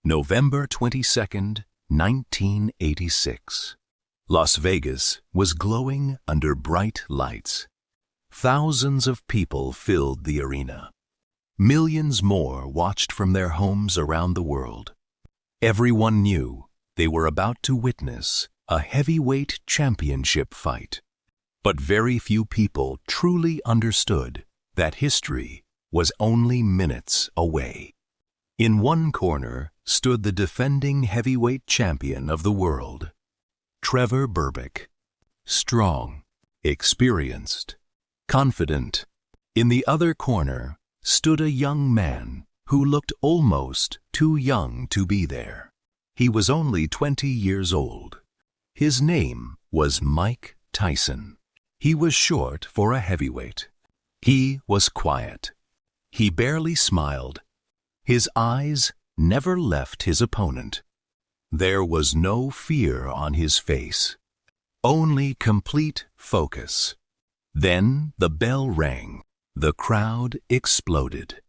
November 22nd, 1986. Las Vegas was glowing under bright lights. Thousands of people filled the arena. Millions more watched from their homes around the world. Everyone knew they were about to witness a heavyweight championship fight. But very few people truly understood that history was only minutes away. In one corner stood the defending heavyweight champion of the world, Trevor Berbick. Strong, experienced, confident. In the other corner stood a young man who looked almost too young to be there. He was only 20 years old. His name was Mike Tyson. He was short for a heavyweight. He was quiet. He barely smiled. His eyes never left his opponent. There was no fear on his face, only complete focus. Then the bell rang. The crowd exploded.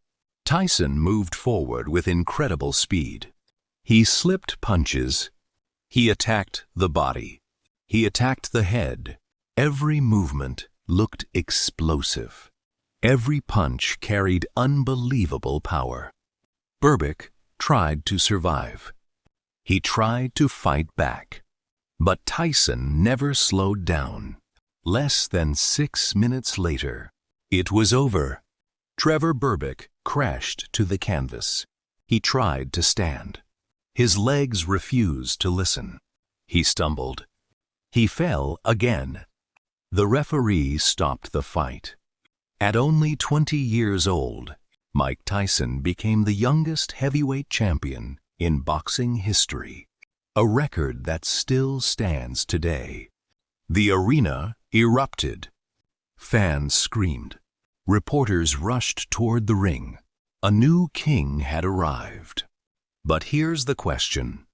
Tyson moved forward with incredible speed. He slipped punches. He attacked the body. He attacked the head. Every movement looked explosive. Every punch carried unbelievable power. Berbick tried to survive. He tried to fight back. But Tyson never slowed down. Less than 6 minutes later, it was over. Trevor Berbick crashed to the canvas. He tried to stand. His legs refused to listen. He stumbled. He fell again. The referee stopped the fight. At only 20 years old, Mike Tyson became the youngest heavyweight champion in boxing history, a record that still stands today. The arena erupted. Fans screamed. Reporters rushed toward the ring. A new king had arrived. But here's the question.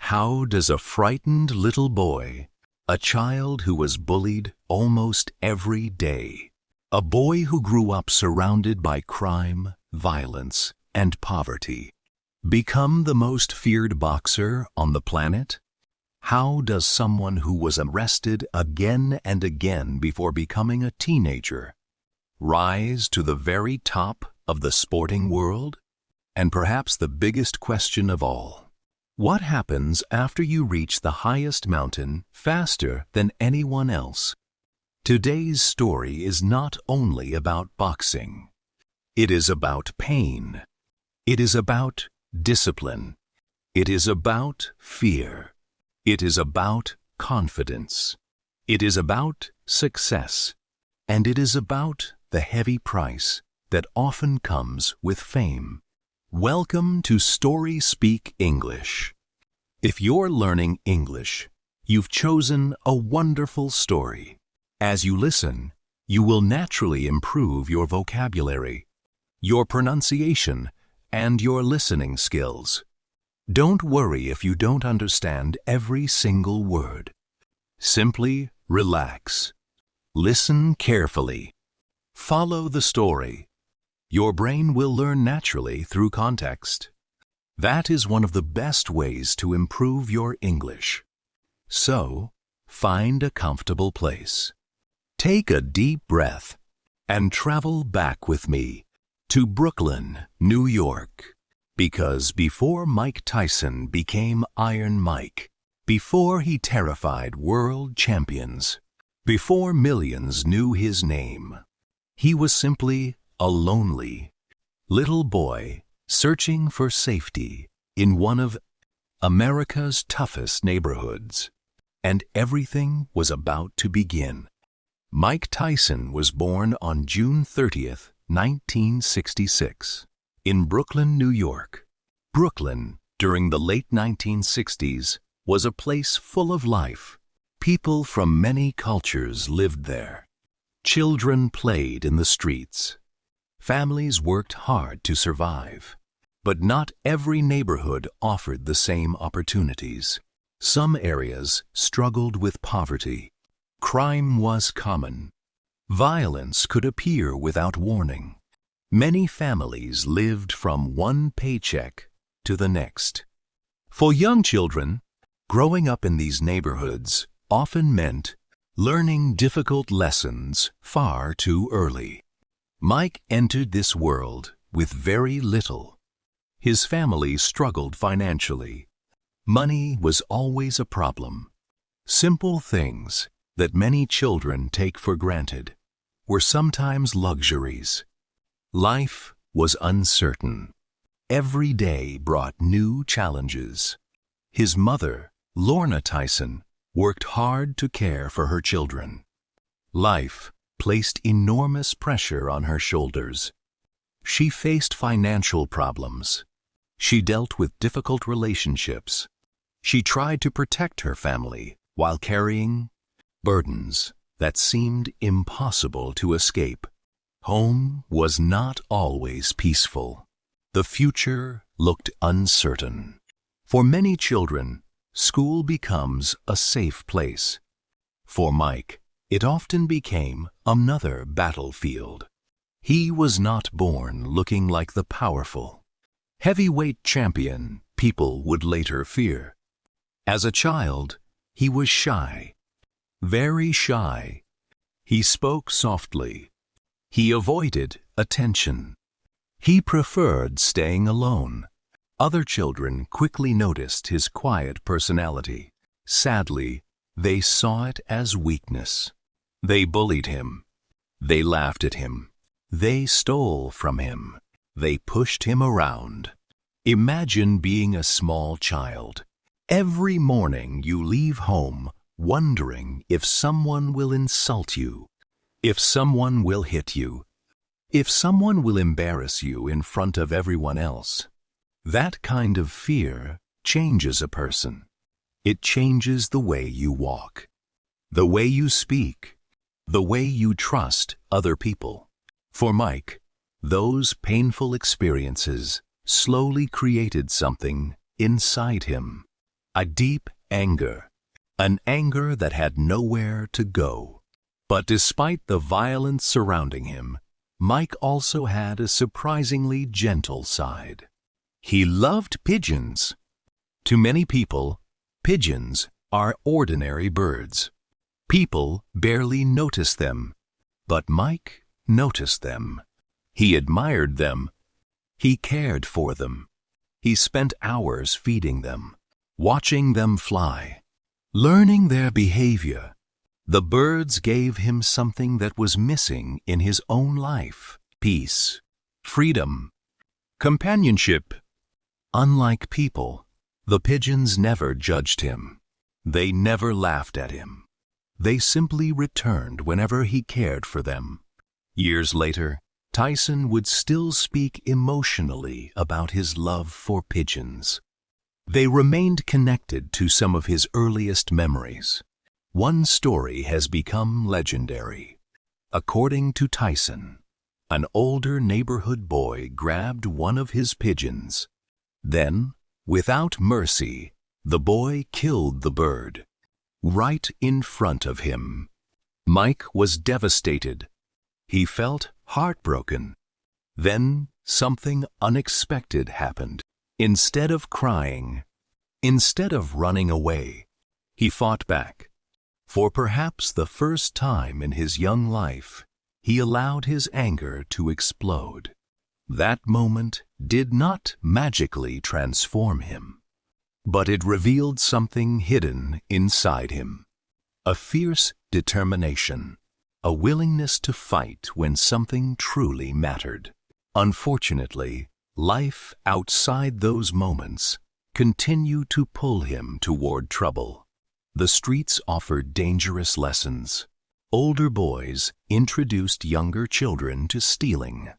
How does a frightened little boy, a child who was bullied almost every day, a boy who grew up surrounded by crime, violence, and poverty, become the most feared boxer on the planet? How does someone who was arrested again and again before becoming a teenager rise to the very top of the sporting world? And perhaps the biggest question of all, what happens after you reach the highest mountain faster than anyone else? Today's story is not only about boxing. It is about pain. It is about discipline. It is about fear. It is about confidence. It is about success. And it is about the heavy price that often comes with fame. Welcome to StorySpeak English. If you're learning English, you've chosen a wonderful story. As you listen, you will naturally improve your vocabulary, your pronunciation, and your listening skills. Don't worry if you don't understand every single word. Simply relax. Listen carefully. Follow the story. Your brain will learn naturally through context. That is one of the best ways to improve your English. So, find a comfortable place. Take a deep breath and travel back with me to Brooklyn, New York. Because before Mike Tyson became Iron Mike, before he terrified world champions, before millions knew his name, he was simply a lonely little boy searching for safety in one of America's toughest neighborhoods. And everything was about to begin. Mike Tyson was born on June 30th, 1966, in Brooklyn, New York. Brooklyn, during the late 1960s, was a place full of life. People from many cultures lived there. Children played in the streets. Families worked hard to survive. But not every neighborhood offered the same opportunities. Some areas struggled with poverty. Crime was common. Violence could appear without warning. Many families lived from one paycheck to the next. For young children, growing up in these neighborhoods often meant learning difficult lessons far too early. Mike entered this world with very little. His family struggled financially. Money was always a problem. Simple things that many children take for granted were sometimes luxuries. Life was uncertain. Every day brought new challenges. His mother, Lorna Tyson, worked hard to care for her children. Life placed enormous pressure on her shoulders. She faced financial problems. She dealt with difficult relationships. She tried to protect her family while carrying burdens that seemed impossible to escape. Home was not always peaceful. The future looked uncertain. For many children, school becomes a safe place. For Mike, it often became another battlefield. He was not born looking like the powerful, heavyweight champion people would later fear. As a child, he was shy, very shy. He spoke softly. He avoided attention. He preferred staying alone. Other children quickly noticed his quiet personality. Sadly, they saw it as weakness. They bullied him. They laughed at him. They stole from him. They pushed him around. Imagine being a small child. Every morning you leave home wondering if someone will insult you, if someone will hit you, if someone will embarrass you in front of everyone else. That kind of fear changes a person. It changes the way you walk, the way you speak, the way you trust other people. For Mike, those painful experiences slowly created something inside him, a deep anger, an anger that had nowhere to go. But despite the violence surrounding him, Mike also had a surprisingly gentle side. He loved pigeons. To many people, pigeons are ordinary birds. People barely notice them, but Mike noticed them. He admired them. He cared for them. He spent hours feeding them, watching them fly, learning their behavior. The birds gave him something that was missing in his own life: peace, freedom, companionship. Unlike people, the pigeons never judged him. They never laughed at him. They simply returned whenever he cared for them. Years later, Tyson would still speak emotionally about his love for pigeons. They remained connected to some of his earliest memories. One story has become legendary. According to Tyson, an older neighborhood boy grabbed one of his pigeons. Then, without mercy, the boy killed the bird, right in front of him. Mike was devastated. He felt heartbroken. Then something unexpected happened. Instead of crying, instead of running away, he fought back. For perhaps the first time in his young life, he allowed his anger to explode. That moment did not magically transform him, but it revealed something hidden inside him: a fierce determination, a willingness to fight when something truly mattered. Unfortunately, life outside those moments continued to pull him toward trouble. The streets offered dangerous lessons. Older boys introduced younger children to stealing.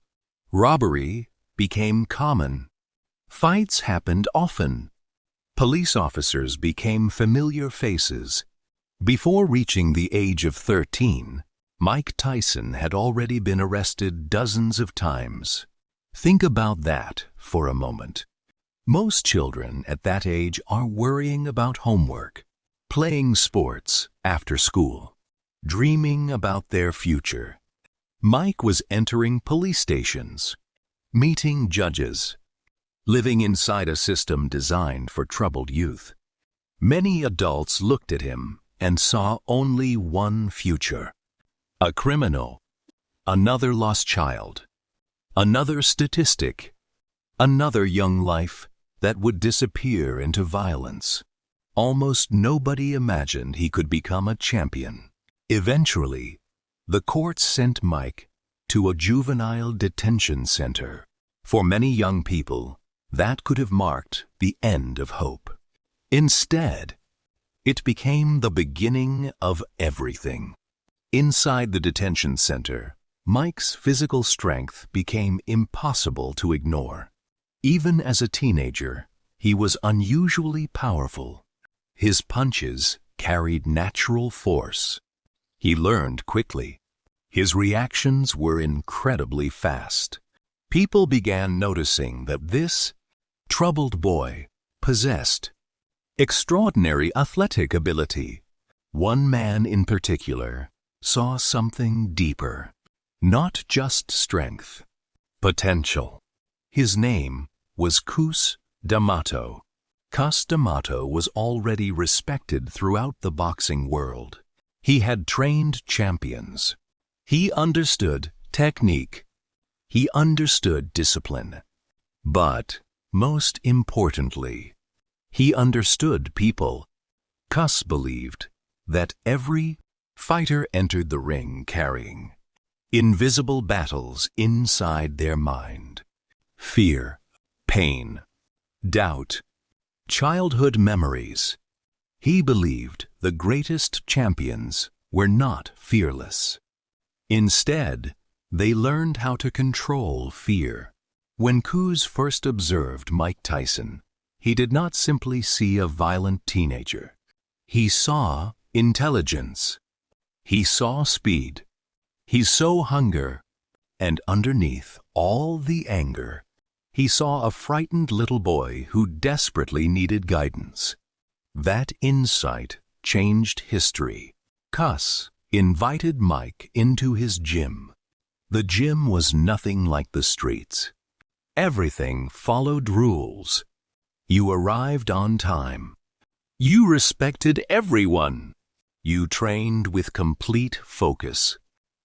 Robbery became common. Fights happened often. Police officers became familiar faces. Before reaching the age of 13, Mike Tyson had already been arrested dozens of times. Think about that for a moment. Most children at that age are worrying about homework, playing sports after school, dreaming about their future. Mike was entering police stations, meeting judges, living inside a system designed for troubled youth. Many adults looked at him and saw only one future: a criminal, another lost child, another statistic, another young life that would disappear into violence. Almost nobody imagined he could become a champion. Eventually, the court sent Mike to a juvenile detention center. For many young people, that could have marked the end of hope. Instead, it became the beginning of everything. Inside the detention center, Mike's physical strength became impossible to ignore. Even as a teenager, he was unusually powerful. His punches carried natural force. He learned quickly. His reactions were incredibly fast. People began noticing that this troubled boy possessed extraordinary athletic ability. One man in particular saw something deeper, not just strength, potential. His name was Cus D'Amato. Cus D'Amato was already respected throughout the boxing world. He had trained champions. He understood technique. He understood discipline. But, most importantly, he understood people. Cus believed that every fighter entered the ring carrying invisible battles inside their mind. Fear, pain, doubt, childhood memories. He believed the greatest champions were not fearless. Instead, they learned how to control fear. When Cus first observed Mike Tyson, he did not simply see a violent teenager. He saw intelligence. He saw speed. He saw hunger. And underneath all the anger, he saw a frightened little boy who desperately needed guidance. That insight changed history. Cus invited Mike into his gym. The gym was nothing like the streets. Everything followed rules. You arrived on time. You respected everyone. You trained with complete focus.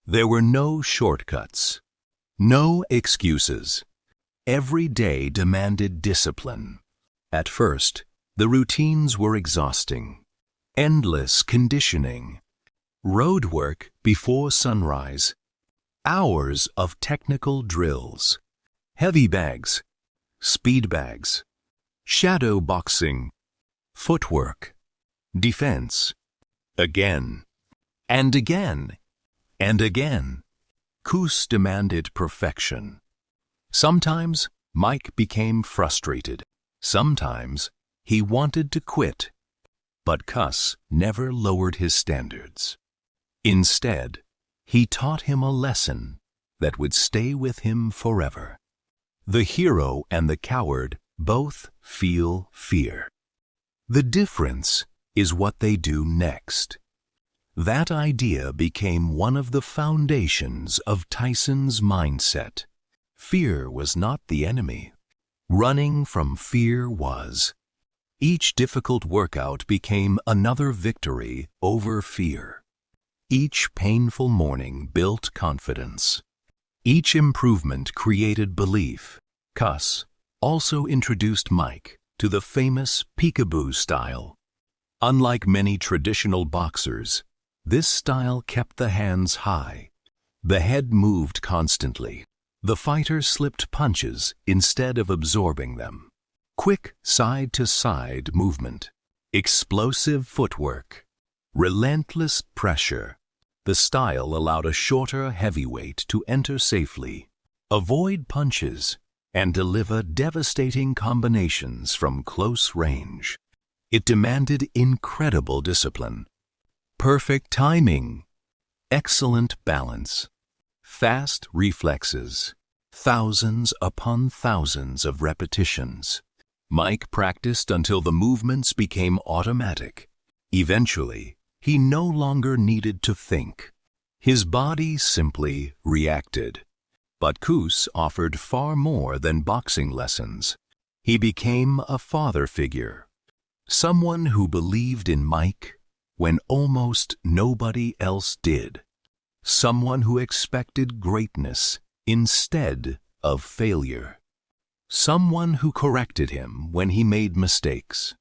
There were no shortcuts, no excuses. Every day demanded discipline. At first, the routines were exhausting. Endless conditioning, road work before sunrise, hours of technical drills, heavy bags, speed bags, shadow boxing, footwork, defense, again, and again, and again. Cus demanded perfection. Sometimes Mike became frustrated. Sometimes he wanted to quit. But Cus never lowered his standards. Instead, he taught him a lesson that would stay with him forever. The hero and the coward both feel fear. The difference is what they do next. That idea became one of the foundations of Tyson's mindset. Fear was not the enemy. Running from fear was. Each difficult workout became another victory over fear. Each painful morning built confidence. Each improvement created belief. Cus also introduced Mike to the famous peekaboo style. Unlike many traditional boxers, this style kept the hands high. The head moved constantly. The fighter slipped punches instead of absorbing them. Quick side-to-side movement, explosive footwork, relentless pressure. The style allowed a shorter heavyweight to enter safely, avoid punches, and deliver devastating combinations from close range. It demanded incredible discipline, perfect timing, excellent balance, fast reflexes, thousands upon thousands of repetitions. Mike practiced until the movements became automatic. Eventually, he no longer needed to think. His body simply reacted. But Cus offered far more than boxing lessons. He became a father figure, someone who believed in Mike when almost nobody else did, someone who expected greatness instead of failure, someone who corrected him when he made mistakes,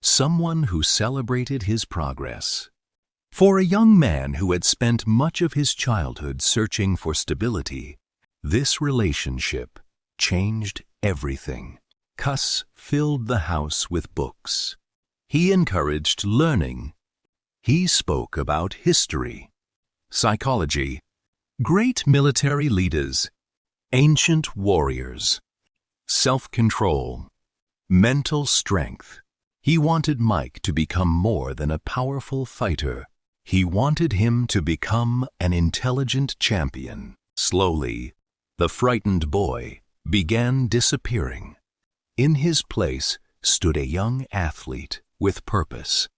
someone who celebrated his progress. For a young man who had spent much of his childhood searching for stability, this relationship changed everything. Cus filled the house with books. He encouraged learning. He spoke about history, psychology, great military leaders, ancient warriors, self-control, mental strength. He wanted Mike to become more than a powerful fighter. He wanted him to become an intelligent champion. Slowly, the frightened boy began disappearing. In his place stood a young athlete with purpose.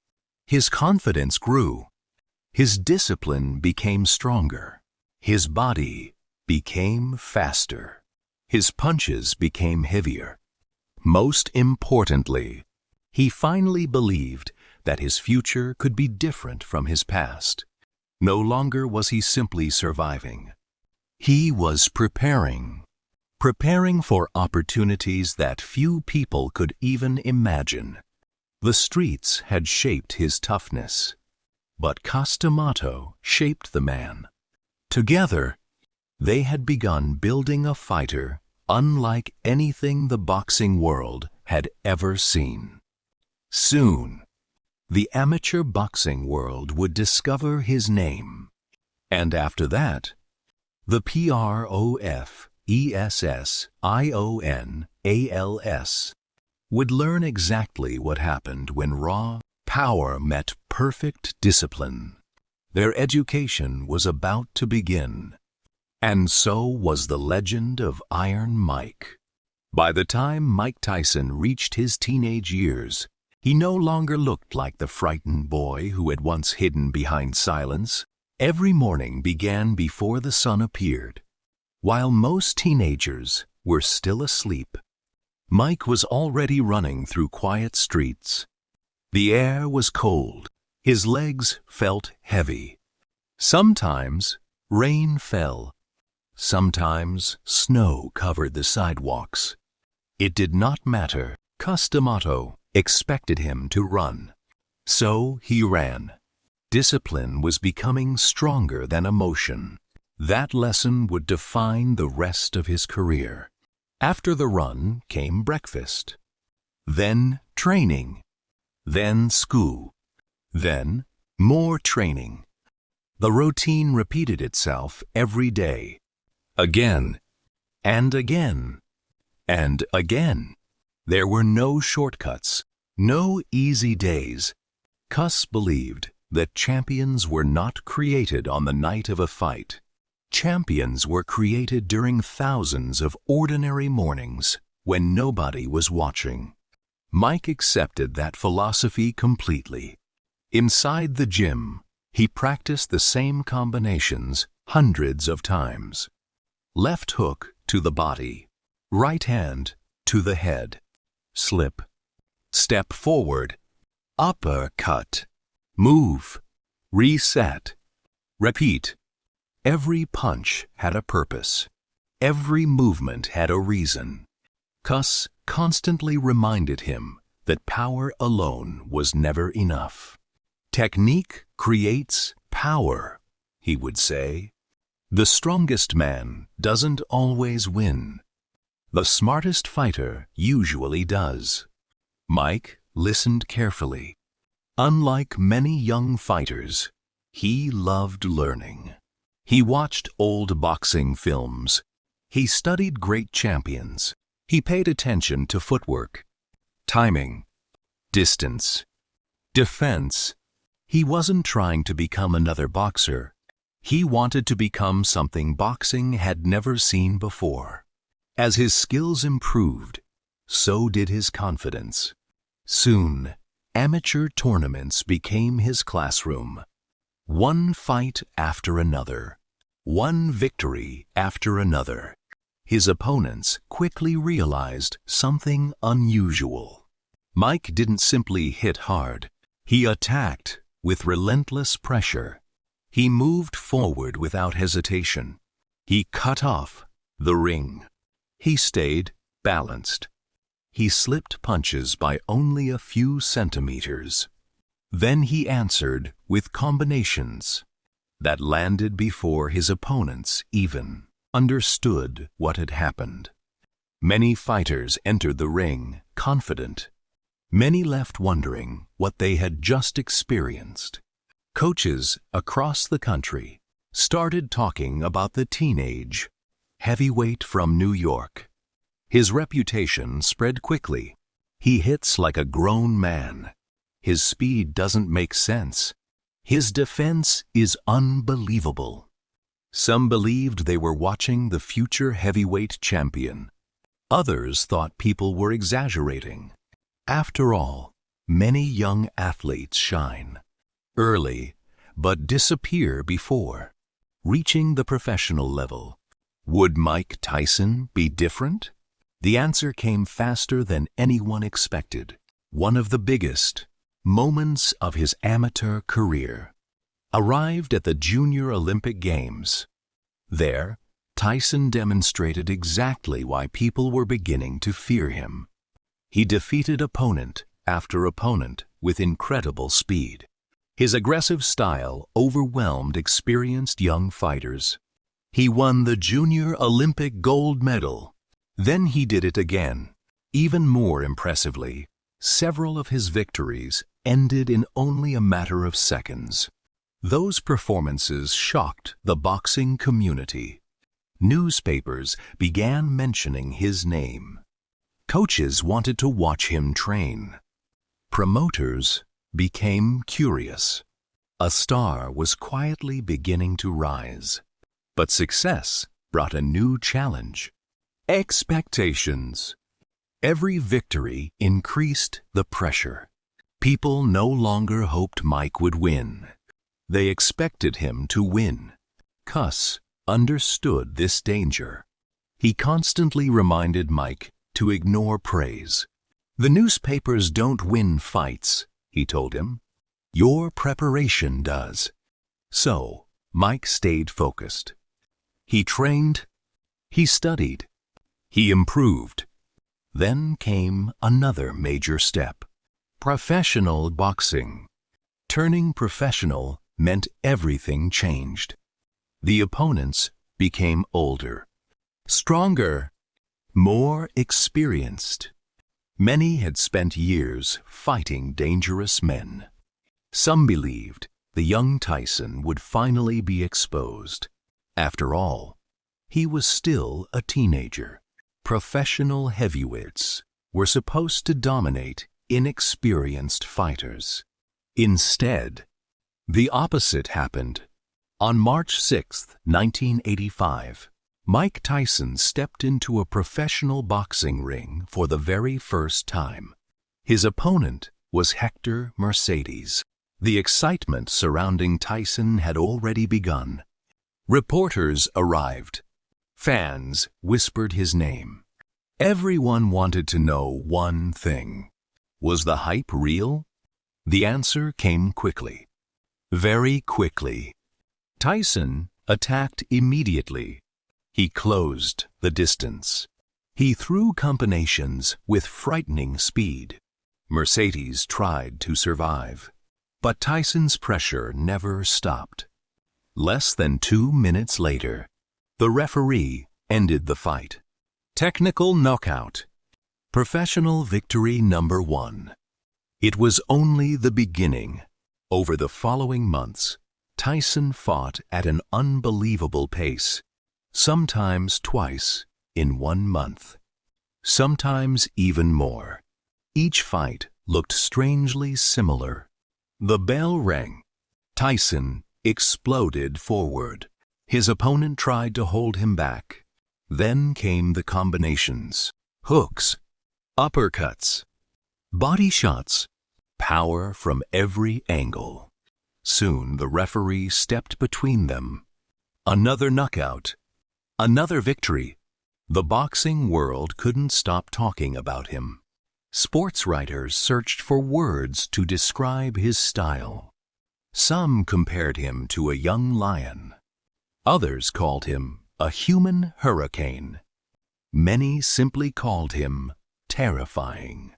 His confidence grew. His discipline became stronger. His body became faster. His punches became heavier. Most importantly, he finally believed that his future could be different from his past. No longer was he simply surviving. He was preparing for opportunities that few people could even imagine. The streets had shaped his toughness, but Cus D'Amato shaped the man. Together, they had begun building a fighter unlike anything the boxing world had ever seen. Soon, the amateur boxing world would discover his name, and after that, the PROFESSIONALS would learn exactly what happened when raw power met perfect discipline. Their education was about to begin, and so was the legend of Iron Mike. By the time Mike Tyson reached his teenage years, he no longer looked like the frightened boy who had once hidden behind silence. Every morning began before the sun appeared. While most teenagers were still asleep, Mike was already running through quiet streets. The air was cold. His legs felt heavy. Sometimes rain fell. Sometimes snow covered the sidewalks. It did not matter. Cus D'Amato expected him to run. So he ran. Discipline was becoming stronger than emotion. That lesson would define the rest of his career. After the run came breakfast, then training, then school, then more training. The routine repeated itself every day, again and again and again. There were no shortcuts, no easy days. Cus believed that champions were not created on the night of a fight. Champions were created during thousands of ordinary mornings when nobody was watching. Mike accepted that philosophy completely. Inside the gym, he practiced the same combinations hundreds of times. Left hook to the body, right hand to the head, slip, step forward, uppercut, move, reset, repeat. Every punch had a purpose. Every movement had a reason. Cus constantly reminded him that power alone was never enough. Technique creates power, he would say. The strongest man doesn't always win. The smartest fighter usually does. Mike listened carefully. Unlike many young fighters, he loved learning. He watched old boxing films. He studied great champions. He paid attention to footwork, timing, distance, defense. He wasn't trying to become another boxer. He wanted to become something boxing had never seen before. As his skills improved, so did his confidence. Soon, amateur tournaments became his classroom. One fight after another, one victory after another. His opponents quickly realized something unusual. Mike didn't simply hit hard. He attacked with relentless pressure. He moved forward without hesitation. He cut off the ring. He stayed balanced. He slipped punches by only a few centimeters. Then he answered with combinations that landed before his opponents even understood what had happened. Many fighters entered the ring confident. Many left wondering what they had just experienced. Coaches across the country started talking about the teenage heavyweight from New York. His reputation spread quickly. He hits like a grown man. His speed doesn't make sense. His defense is unbelievable. Some believed they were watching the future heavyweight champion. Others thought people were exaggerating. After all, many young athletes shine early, but disappear before reaching the professional level. Would Mike Tyson be different? The answer came faster than anyone expected. One of the biggest moments of his amateur career arrived at the Junior Olympic Games. There, Tyson demonstrated exactly why people were beginning to fear him. He defeated opponent after opponent with incredible speed. His aggressive style overwhelmed experienced young fighters. He won the Junior Olympic gold medal. Then he did it again. Even more impressively, several of his victories ended in only a matter of seconds. Those performances shocked the boxing community. Newspapers began mentioning his name. Coaches wanted to watch him train. Promoters became curious. A star was quietly beginning to rise. But success brought a new challenge. Expectations. Every victory increased the pressure. People no longer hoped Mike would win. They expected him to win. Cus understood this danger. He constantly reminded Mike to ignore praise. "The newspapers don't win fights," he told him. "Your preparation does." So, Mike stayed focused. He trained. He studied. He improved. Then came another major step. Professional boxing. Turning professional meant everything changed. The opponents became older, stronger, more experienced. Many had spent years fighting dangerous men. Some believed the young Tyson would finally be exposed. After all, he was still a teenager. Professional heavyweights were supposed to dominate inexperienced fighters. Instead, the opposite happened. On March 6, 1985, Mike Tyson stepped into a professional boxing ring for the very first time. His opponent was Hector Mercedes. The excitement surrounding Tyson had already begun. Reporters arrived. Fans whispered his name. Everyone wanted to know one thing. Was the hype real? The answer came quickly. Very quickly. Tyson attacked immediately. He closed the distance. He threw combinations with frightening speed. Mercedes tried to survive. But Tyson's pressure never stopped. Less than 2 minutes later, the referee ended the fight. Technical knockout. Professional victory number 1. It was only the beginning. Over the following months, Tyson fought at an unbelievable pace. Sometimes twice in 1 month. Sometimes even more. Each fight looked strangely similar. The bell rang. Tyson exploded forward. His opponent tried to hold him back. Then came the combinations. Hooks, uppercuts, body shots, power from every angle. Soon the referee stepped between them. Another knockout. Another victory. The boxing world couldn't stop talking about him. Sports writers searched for words to describe his style. Some compared him to a young lion. Others called him a human hurricane. Many simply called him terrifying.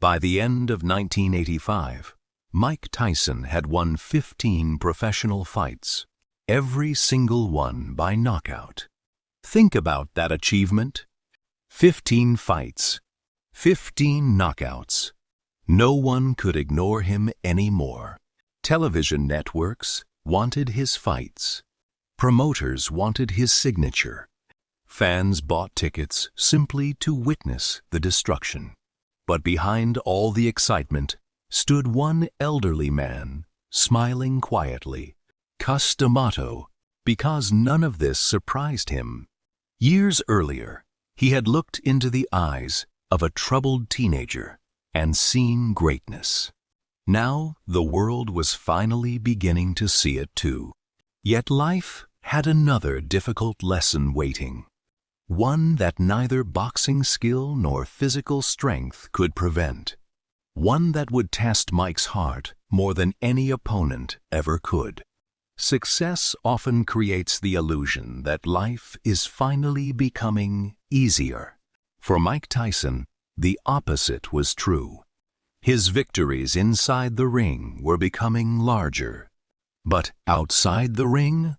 By the end of 1985, Mike Tyson had won 15 professional fights, every single one by knockout. Think about that achievement. 15 fights, 15 knockouts. No one could ignore him anymore. Television networks wanted his fights. Promoters wanted his signature. Fans bought tickets simply to witness the destruction. But behind all the excitement stood one elderly man, smiling quietly, Cus D'Amato, because none of this surprised him. Years earlier, he had looked into the eyes of a troubled teenager and seen greatness. Now the world was finally beginning to see it too. Yet life had another difficult lesson waiting, one that neither boxing skill nor physical strength could prevent, one that would test Mike's heart more than any opponent ever could. Success often creates the illusion that life is finally becoming easier. For Mike Tyson, the opposite was true. His victories inside the ring were becoming larger. But outside the ring,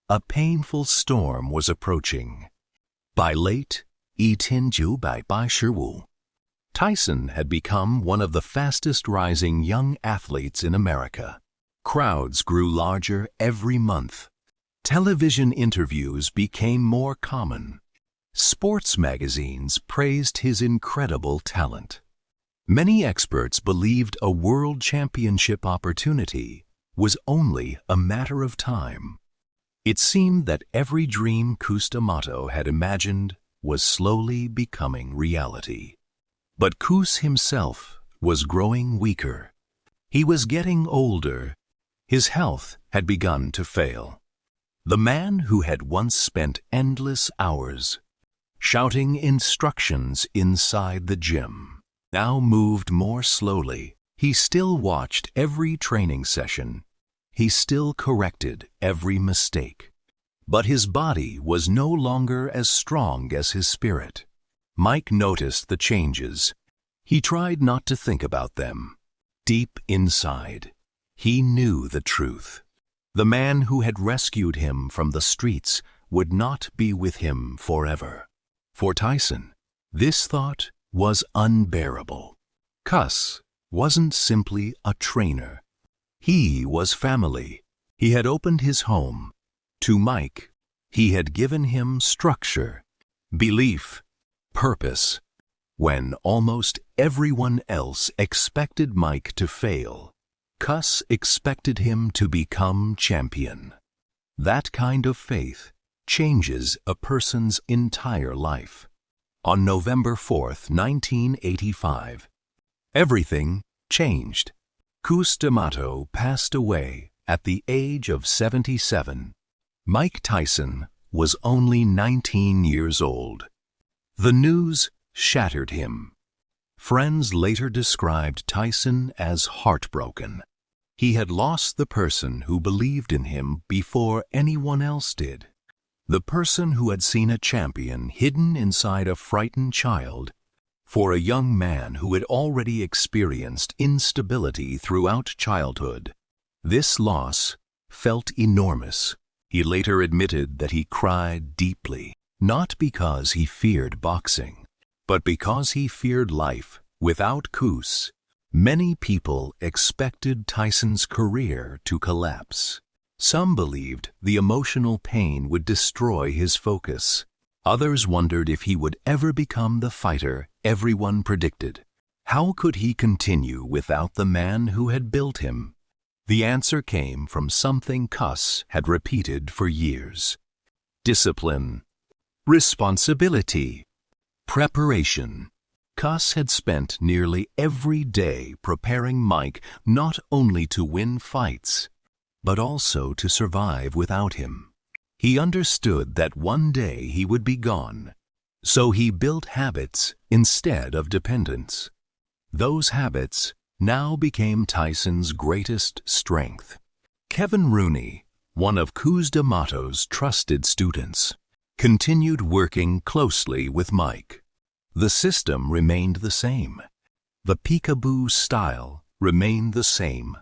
a painful storm was approaching. By late 1985, Tyson had become one of the fastest-rising young athletes in America. Crowds grew larger every month. Television interviews became more common. Sports magazines praised his incredible talent. Many experts believed a world championship opportunity was only a matter of time. It seemed that every dream Cus D'Amato had imagined was slowly becoming reality. But Cus himself was growing weaker. He was getting older. His health had begun to fail. The man who had once spent endless hours shouting instructions inside the gym now moved more slowly. He still watched every training session. He still corrected every mistake. But his body was no longer as strong as his spirit. Mike noticed the changes. He tried not to think about them. Deep inside, he knew the truth. The man who had rescued him from the streets would not be with him forever. For Tyson, this thought was unbearable. Cus wasn't simply a trainer. He was family. He had opened his home. To Mike, he had given him structure, belief, purpose. When almost everyone else expected Mike to fail, Cus expected him to become champion. That kind of faith changes a person's entire life. On November 4th, 1985, everything changed. Cus D'Amato passed away at the age of 77. Mike Tyson was only 19 years old. The news shattered him. Friends later described Tyson as heartbroken. He had lost the person who believed in him before anyone else did. The person who had seen a champion hidden inside a frightened child. For a young man who had already experienced instability throughout childhood, this loss felt enormous. He later admitted that he cried deeply, not because he feared boxing, but because he feared life. Without Cus, many people expected Tyson's career to collapse. Some believed the emotional pain would destroy his focus. Others wondered if he would ever become the fighter everyone predicted. How could he continue without the man who had built him? The answer came from something Cus had repeated for years: discipline, responsibility, preparation. Cus had spent nearly every day preparing Mike not only to win fights, but also to survive without him. He understood that one day he would be gone, So he built habits instead of dependence. Those habits now became Tyson's greatest strength. Kevin Rooney, one of Cus D'Amato's trusted students, continued working closely with Mike. The system remained the same. The peekaboo style remained the same.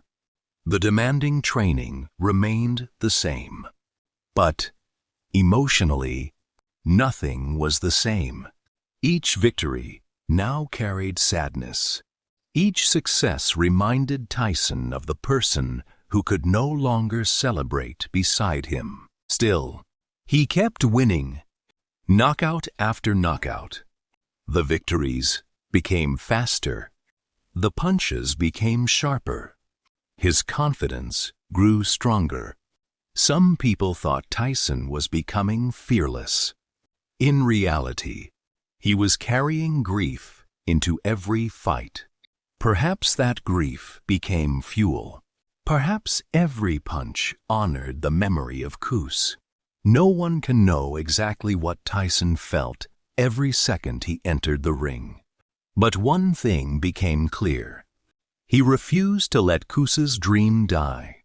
The demanding training remained the same. But emotionally, nothing was the same. Each victory now carried sadness. Each success reminded Tyson of the person who could no longer celebrate beside him. Still, he kept winning, knockout after knockout. The victories became faster. The punches became sharper. His confidence grew stronger. Some people thought Tyson was becoming fearless. In reality, he was carrying grief into every fight. Perhaps that grief became fuel. Perhaps every punch honored the memory of Cus. No one can know exactly what Tyson felt every second he entered the ring. But one thing became clear. He refused to let Cus's dream die.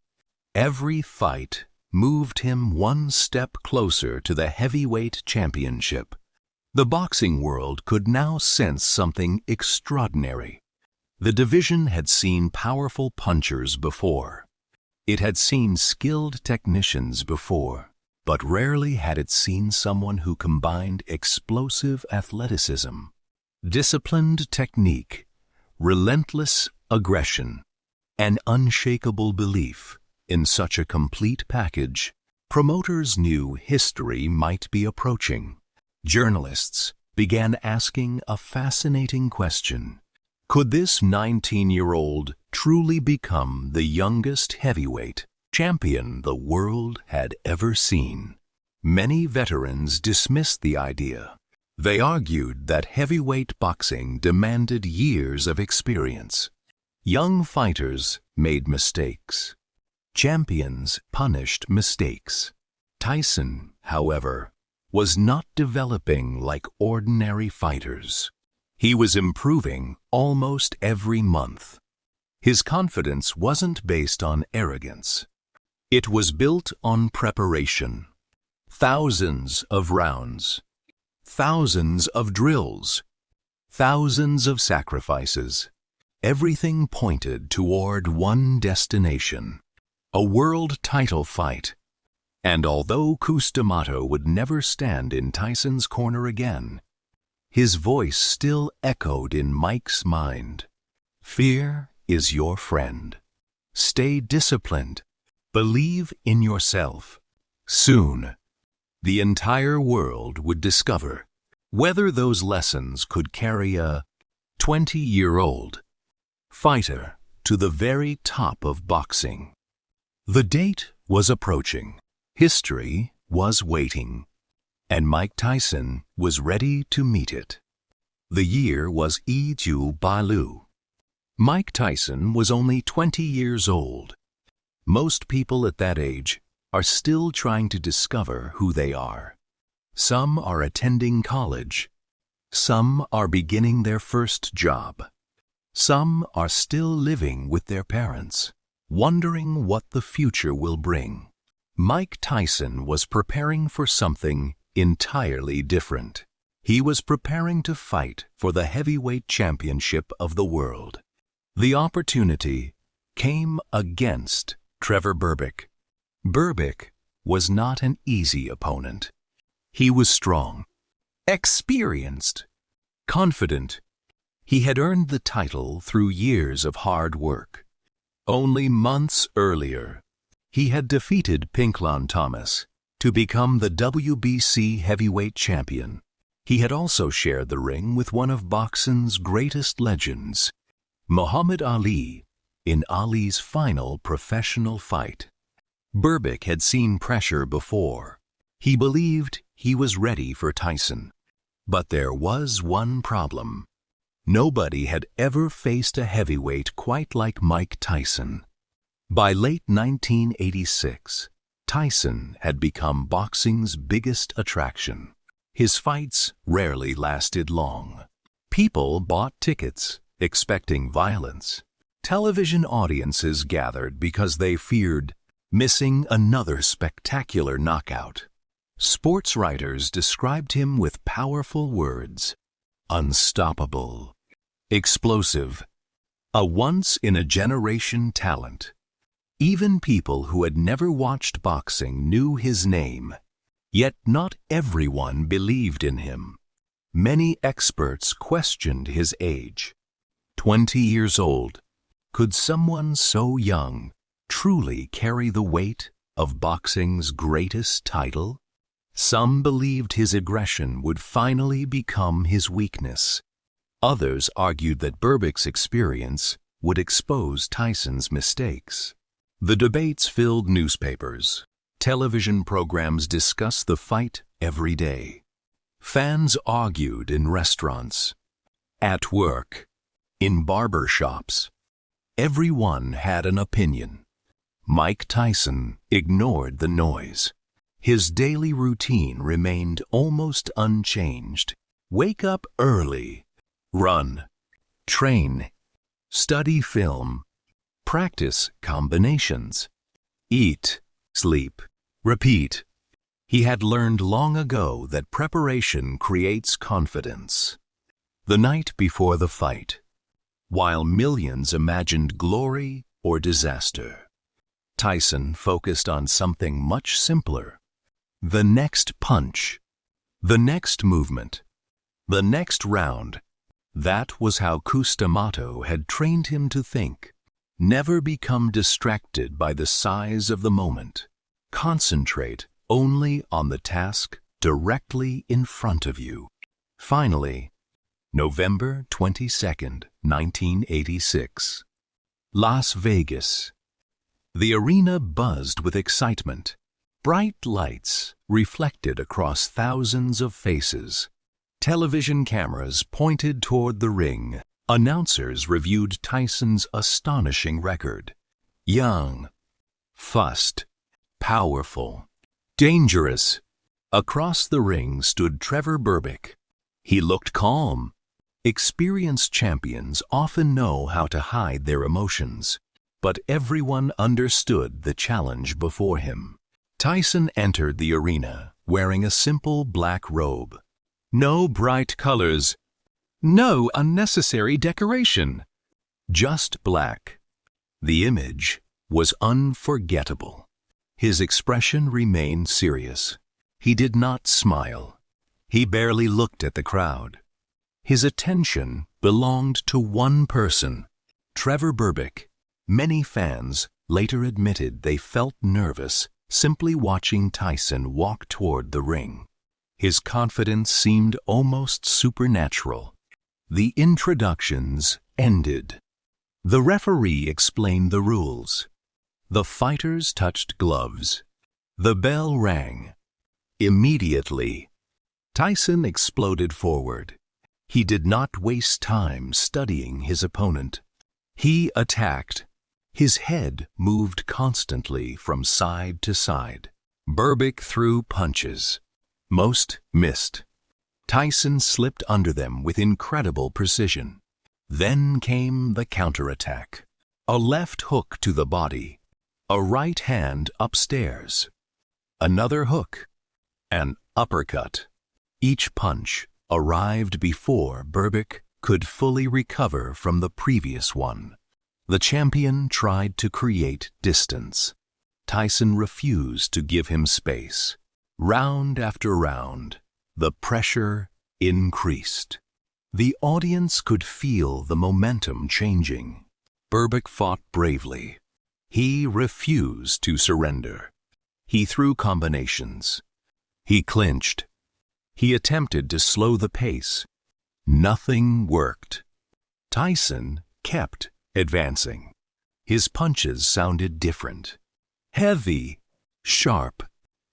Every fight moved him one step closer to the heavyweight championship. The boxing world could now sense something extraordinary. The division had seen powerful punchers before. It had seen skilled technicians before, but rarely had it seen someone who combined explosive athleticism, disciplined technique, relentless aggression, and unshakable belief in such a complete package. Promoters knew history might be approaching. Journalists began asking a fascinating question. Could this 19-year-old truly become the youngest heavyweight champion the world had ever seen? Many veterans dismissed the idea. They argued that heavyweight boxing demanded years of experience. Young fighters made mistakes. Champions punished mistakes. Tyson, however, was not developing like ordinary fighters. He was improving almost every month. His confidence wasn't based on arrogance. It was built on preparation. Thousands of rounds, thousands of drills, thousands of sacrifices. Everything pointed toward one destination, a world title fight. And although Cus D'Amato would never stand in Tyson's corner again, his voice still echoed in Mike's mind. Fear is your friend. Stay disciplined. Believe in yourself. Soon, the entire world would discover whether those lessons could carry a 20-year-old fighter to the very top of boxing. The date was approaching. History was waiting. And Mike Tyson was ready to meet it. The year was Balu. Mike Tyson was only 20 years old. Most people at that age are still trying to discover who they are. Some are attending college. Some are beginning their first job. Some are still living with their parents, wondering what the future will bring. Mike Tyson was preparing for something entirely different. He was preparing to fight for the heavyweight championship of the world. The opportunity came against Trevor Berbick. Berbick was not an easy opponent. He was strong, experienced, confident. He had earned the title through years of hard work. Only months earlier, he had defeated Pinklon Thomas to become the WBC heavyweight champion. He had also shared the ring with one of boxing's greatest legends, Muhammad Ali, in Ali's final professional fight. Berbick had seen pressure before. He believed he was ready for Tyson. But there was one problem. Nobody had ever faced a heavyweight quite like Mike Tyson. By late 1986, Tyson had become boxing's biggest attraction. His fights rarely lasted long. People bought tickets, expecting violence. Television audiences gathered because they feared missing another spectacular knockout. Sports writers described him with powerful words: unstoppable, explosive, a once-in-a-generation talent. Even people who had never watched boxing knew his name. Yet not everyone believed in him. Many experts questioned his age. 20 years old. Could someone so young truly carry the weight of boxing's greatest title? Some believed his aggression would finally become his weakness. Others argued that Berbick's experience would expose Tyson's mistakes. The debates filled newspapers. Television programs discussed the fight every day. Fans argued in restaurants, at work, in barber shops. Everyone had an opinion. Mike Tyson ignored the noise. His daily routine remained almost unchanged. Wake up early, run, train, study film, practice combinations, eat, sleep, repeat. He had learned long ago that preparation creates confidence. The night before the fight, while millions imagined glory or disaster, Tyson focused on something much simpler: the next punch, the next movement, the next round. That was how Cus D'Amato had trained him to think. Never become distracted by the size of the moment. Concentrate only on the task directly in front of you. Finally, November 22nd, 1986. Las Vegas. The arena buzzed with excitement. Bright lights reflected across thousands of faces. Television cameras pointed toward the ring. Announcers reviewed Tyson's astonishing record. Young, fast, powerful, dangerous. Across the ring stood Trevor Berbick. He looked calm. Experienced champions often know how to hide their emotions, but everyone understood the challenge before him. Tyson entered the arena wearing a simple black robe. No bright colors, no unnecessary decoration, just black. The image was unforgettable. His expression remained serious. He did not smile. He barely looked at the crowd. His attention belonged to one person, Trevor Berbick. Many fans later admitted they felt nervous simply watching Tyson walk toward the ring. His confidence seemed almost supernatural. The introductions ended. The referee explained the rules. The fighters touched gloves. The bell rang. Immediately, Tyson exploded forward. He did not waste time studying his opponent. He attacked. His head moved constantly from side to side. Berbick threw punches. Most missed. Tyson slipped under them with incredible precision. Then came the counterattack. A left hook to the body. A right hand upstairs. Another hook. An uppercut. Each punch arrived before Berbick could fully recover from the previous one. The champion tried to create distance. Tyson refused to give him space. Round after round, the pressure increased. The audience could feel the momentum changing. Berbick fought bravely. He refused to surrender. He threw combinations. He clinched. He attempted to slow the pace. Nothing worked. Tyson kept advancing. His punches sounded different. Heavy, sharp,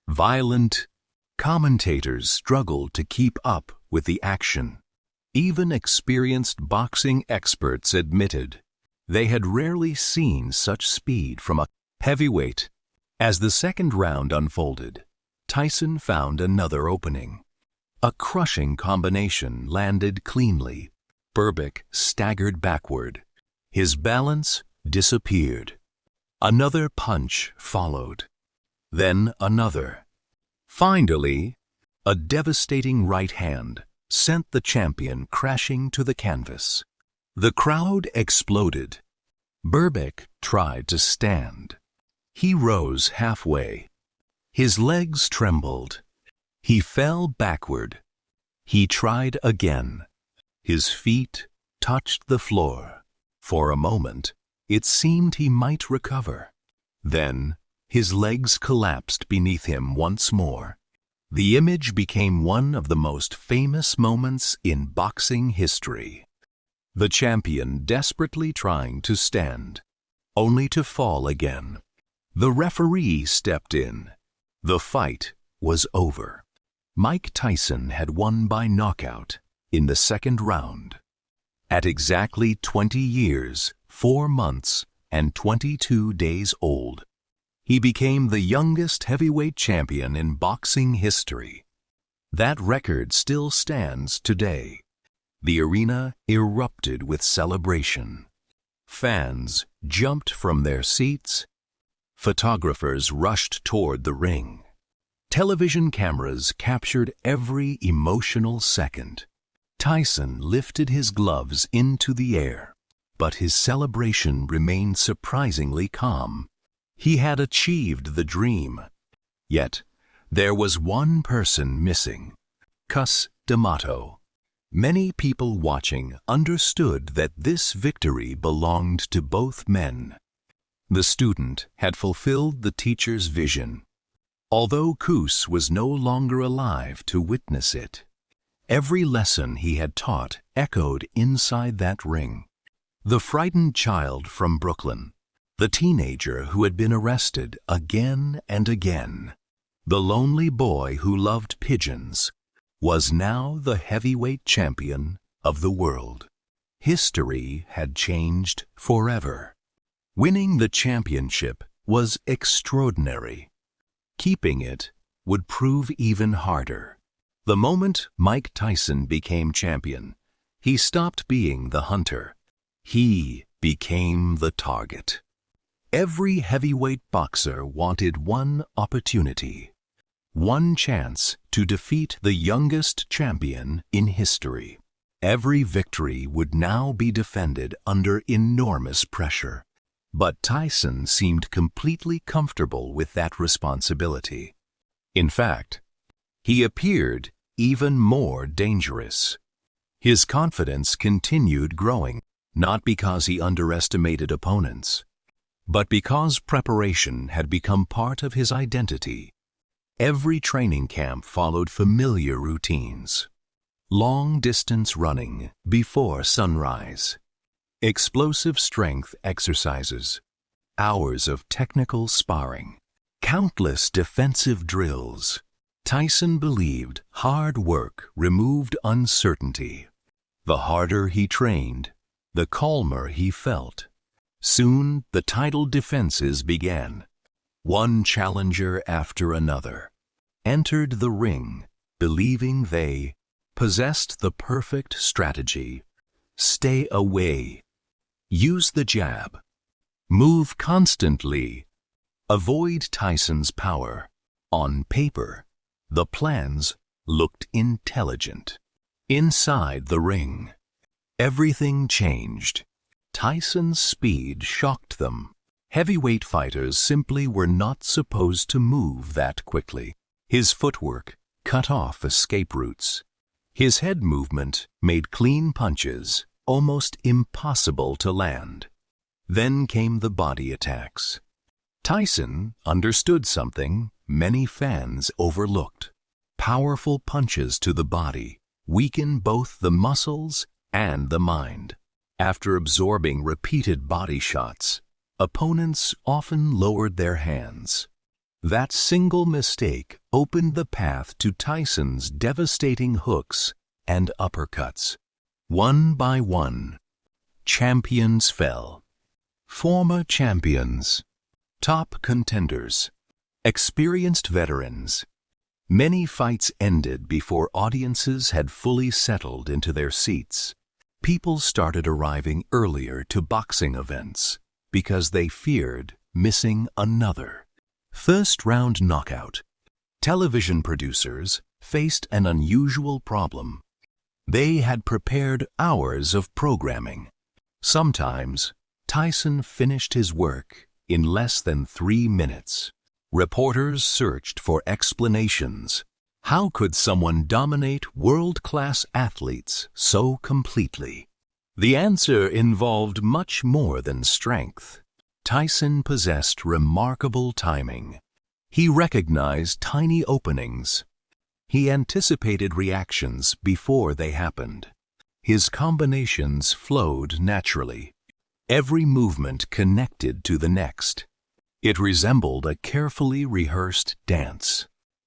violent. Commentators struggled to keep up with the action. Even experienced boxing experts admitted they had rarely seen such speed from a heavyweight. As the second round unfolded, Tyson found another opening. A crushing combination landed cleanly. Berbick staggered backward. His balance disappeared. Another punch followed. Then another. Finally, a devastating right hand sent the champion crashing to the canvas. The crowd exploded. Berbick tried to stand. He rose halfway. His legs trembled. He fell backward. He tried again. His feet touched the floor. For a moment, it seemed he might recover. Then, his legs collapsed beneath him once more. The image became one of the most famous moments in boxing history. The champion desperately trying to stand, only to fall again. The referee stepped in. The fight was over. Mike Tyson had won by knockout in the second round. At exactly 20 years, 4 months, and 22 days old, he became the youngest heavyweight champion in boxing history. That record still stands today. The arena erupted with celebration. Fans jumped from their seats. Photographers rushed toward the ring. Television cameras captured every emotional second. Tyson lifted his gloves into the air, but his celebration remained surprisingly calm. He had achieved the dream. Yet, there was one person missing: Cus D'Amato. Many people watching understood that this victory belonged to both men. The student had fulfilled the teacher's vision, although Cus was no longer alive to witness it. Every lesson he had taught echoed inside that ring. The frightened child from Brooklyn, the teenager who had been arrested again and again, the lonely boy who loved pigeons, was now the heavyweight champion of the world. History had changed forever. Winning the championship was extraordinary. Keeping it would prove even harder. The moment Mike Tyson became champion, he stopped being the hunter. He became the target. Every heavyweight boxer wanted one opportunity, one chance to defeat the youngest champion in history. Every victory would now be defended under enormous pressure. But Tyson seemed completely comfortable with that responsibility. In fact, he appeared even more dangerous. His confidence continued growing, not because he underestimated opponents, but because preparation had become part of his identity. Every training camp followed familiar routines: long-distance running before sunrise, explosive strength exercises, hours of technical sparring, countless defensive drills. Tyson believed hard work removed uncertainty. The harder he trained, the calmer he felt. Soon the title defenses began. One challenger after another entered the ring, believing they possessed the perfect strategy. Stay away. Use the jab. Move constantly. Avoid Tyson's power. On paper, the plans looked intelligent. Inside the ring, everything changed. Tyson's speed shocked them. Heavyweight fighters simply were not supposed to move that quickly. His footwork cut off escape routes. His head movement made clean punches almost impossible to land. Then came the body attacks. Tyson understood something many fans overlooked. Powerful punches to the body weaken both the muscles and the mind. After absorbing repeated body shots, opponents often lowered their hands. That single mistake opened the path to Tyson's devastating hooks and uppercuts. One by one, champions fell. Former champions, top contenders, experienced veterans. Many fights ended before audiences had fully settled into their seats. People started arriving earlier to boxing events because they feared missing another first-round knockout. Television producers faced an unusual problem. They had prepared hours of programming. Sometimes, Tyson finished his work in less than 3 minutes. Reporters searched for explanations. How could someone dominate world-class athletes so completely? The answer involved much more than strength. Tyson possessed remarkable timing. He recognized tiny openings. He anticipated reactions before they happened. His combinations flowed naturally. Every movement connected to the next. It resembled a carefully rehearsed dance,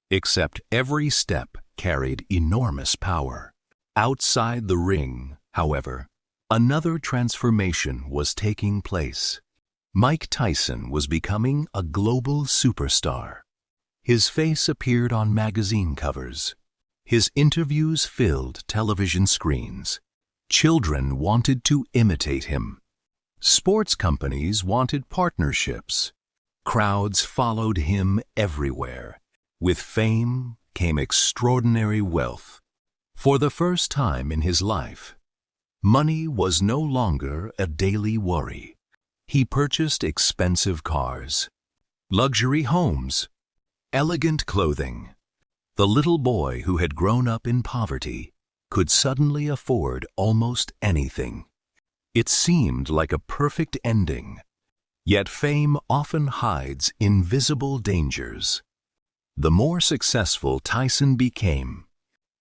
except every step carried enormous power. Outside the ring, however, another transformation was taking place. Mike Tyson was becoming a global superstar. His face appeared on magazine covers. His interviews filled television screens. Children wanted to imitate him. Sports companies wanted partnerships. Crowds followed him everywhere. With fame came extraordinary wealth. For the first time in his life, money was no longer a daily worry. He purchased expensive cars, luxury homes, elegant clothing. The little boy who had grown up in poverty could suddenly afford almost anything. It seemed like a perfect ending. Yet fame often hides invisible dangers. The more successful Tyson became,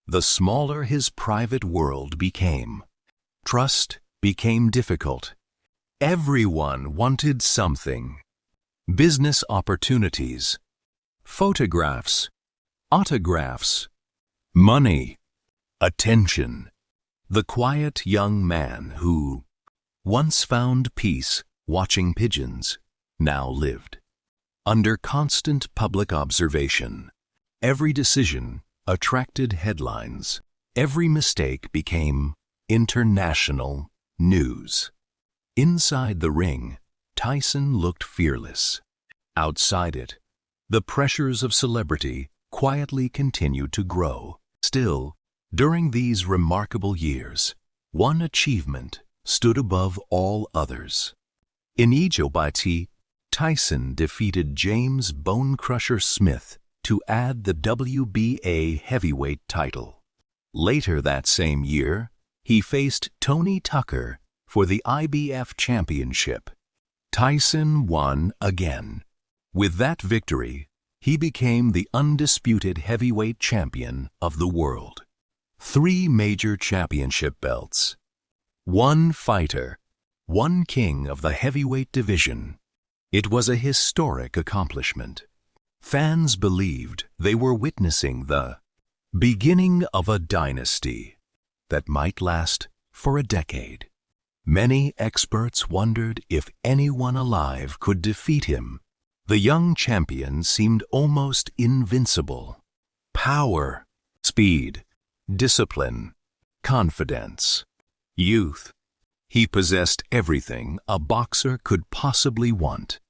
the smaller his private world became. Trust became difficult. Everyone wanted something. Business opportunities, photographs, autographs, money, attention. The quiet young man who once found peace watching pigeons now lived under constant public observation. Every decision attracted headlines. Every mistake became international news. Inside the ring, Tyson looked fearless. Outside it, the pressures of celebrity quietly continued to grow. Still, during these remarkable years, one achievement stood above all others. In Ijobiti, Tyson defeated James Bone Crusher Smith to add the WBA heavyweight title. Later that same year, he faced Tony Tucker for the IBF championship. Tyson won again. With that victory, he became the undisputed heavyweight champion of the world. 3 major championship belts. One fighter, one king of the heavyweight division. It was a historic accomplishment. Fans believed they were witnessing the beginning of a dynasty that might last for a decade. Many experts wondered if anyone alive could defeat him. The young champion seemed almost invincible. Power, speed, discipline, confidence, youth. He possessed everything a boxer could possibly want.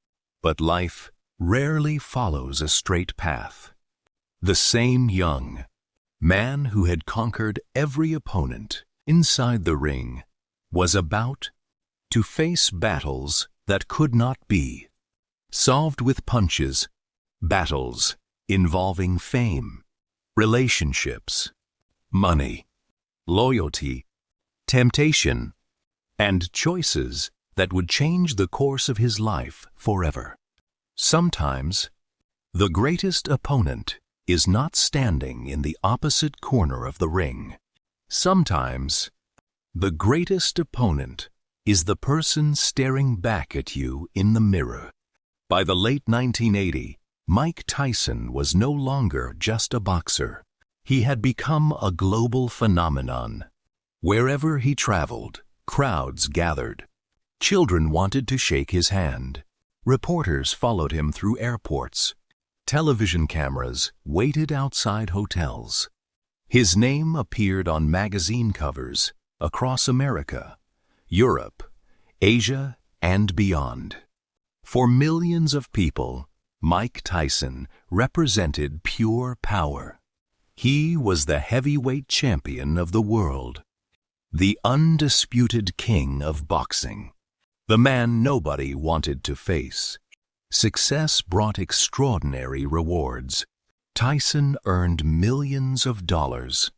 But life rarely follows a straight path. The same young man who had conquered every opponent inside the ring was about to face battles that could not be solved with punches, battles involving fame, relationships, money, loyalty, temptation, and choices that would change the course of his life forever. Sometimes, the greatest opponent is not standing in the opposite corner of the ring. Sometimes, the greatest opponent is the person staring back at you in the mirror. By the late 1980s, Mike Tyson was no longer just a boxer. He had become a global phenomenon. Wherever he traveled, crowds gathered. Children wanted to shake his hand. Reporters followed him through airports. Television cameras waited outside hotels. His name appeared on magazine covers across America, Europe, Asia, and beyond. For millions of people, Mike Tyson represented pure power. He was the heavyweight champion of the world, the undisputed king of boxing, the man nobody wanted to face. Success brought extraordinary rewards. Tyson earned millions of dollars.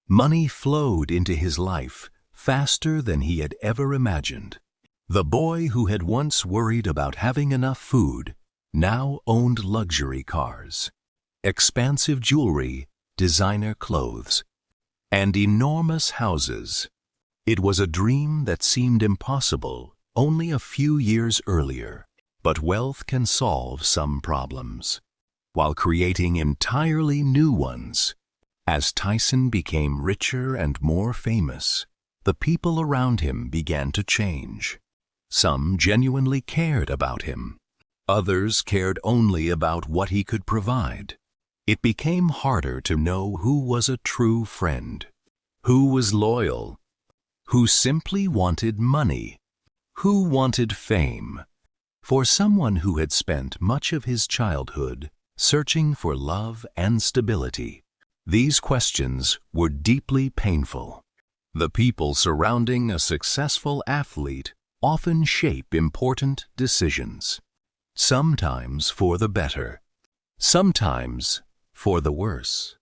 Money flowed into his life faster than he had ever imagined. The boy who had once worried about having enough food now owned luxury cars, expansive jewelry, designer clothes, and enormous houses. It was a dream that seemed impossible only a few years earlier, but wealth can solve some problems, while creating entirely new ones. As Tyson became richer and more famous, the people around him began to change. Some genuinely cared about him. Others cared only about what he could provide. It became harder to know who was a true friend, who was loyal, who simply wanted money, who wanted fame. For someone who had spent much of his childhood searching for love and stability, these questions were deeply painful. The people surrounding a successful athlete often shape important decisions, sometimes for the better, sometimes for the worse.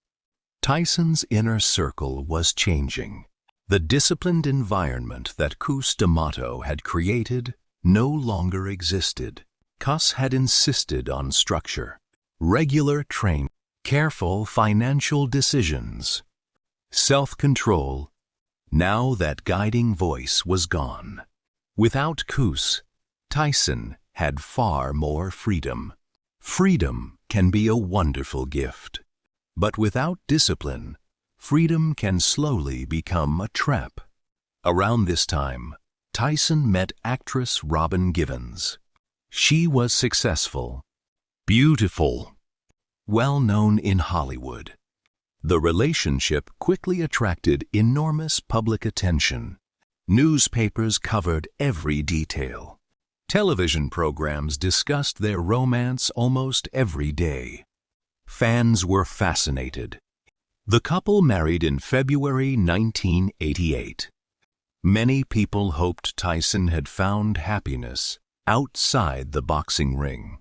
Tyson's inner circle was changing. The disciplined environment that Cus D'Amato had created no longer existed. Cus had insisted on structure, regular training, careful financial decisions, self-control. Now that guiding voice was gone. Without Cus, Tyson had far more freedom. Freedom can be a wonderful gift, but without discipline, freedom can slowly become a trap. Around this time, Tyson met actress Robin Givens. She was successful, beautiful, well-known in Hollywood. The relationship quickly attracted enormous public attention. Newspapers covered every detail. Television programs discussed their romance almost every day. Fans were fascinated. The couple married in February 1988. Many people hoped Tyson had found happiness outside the boxing ring.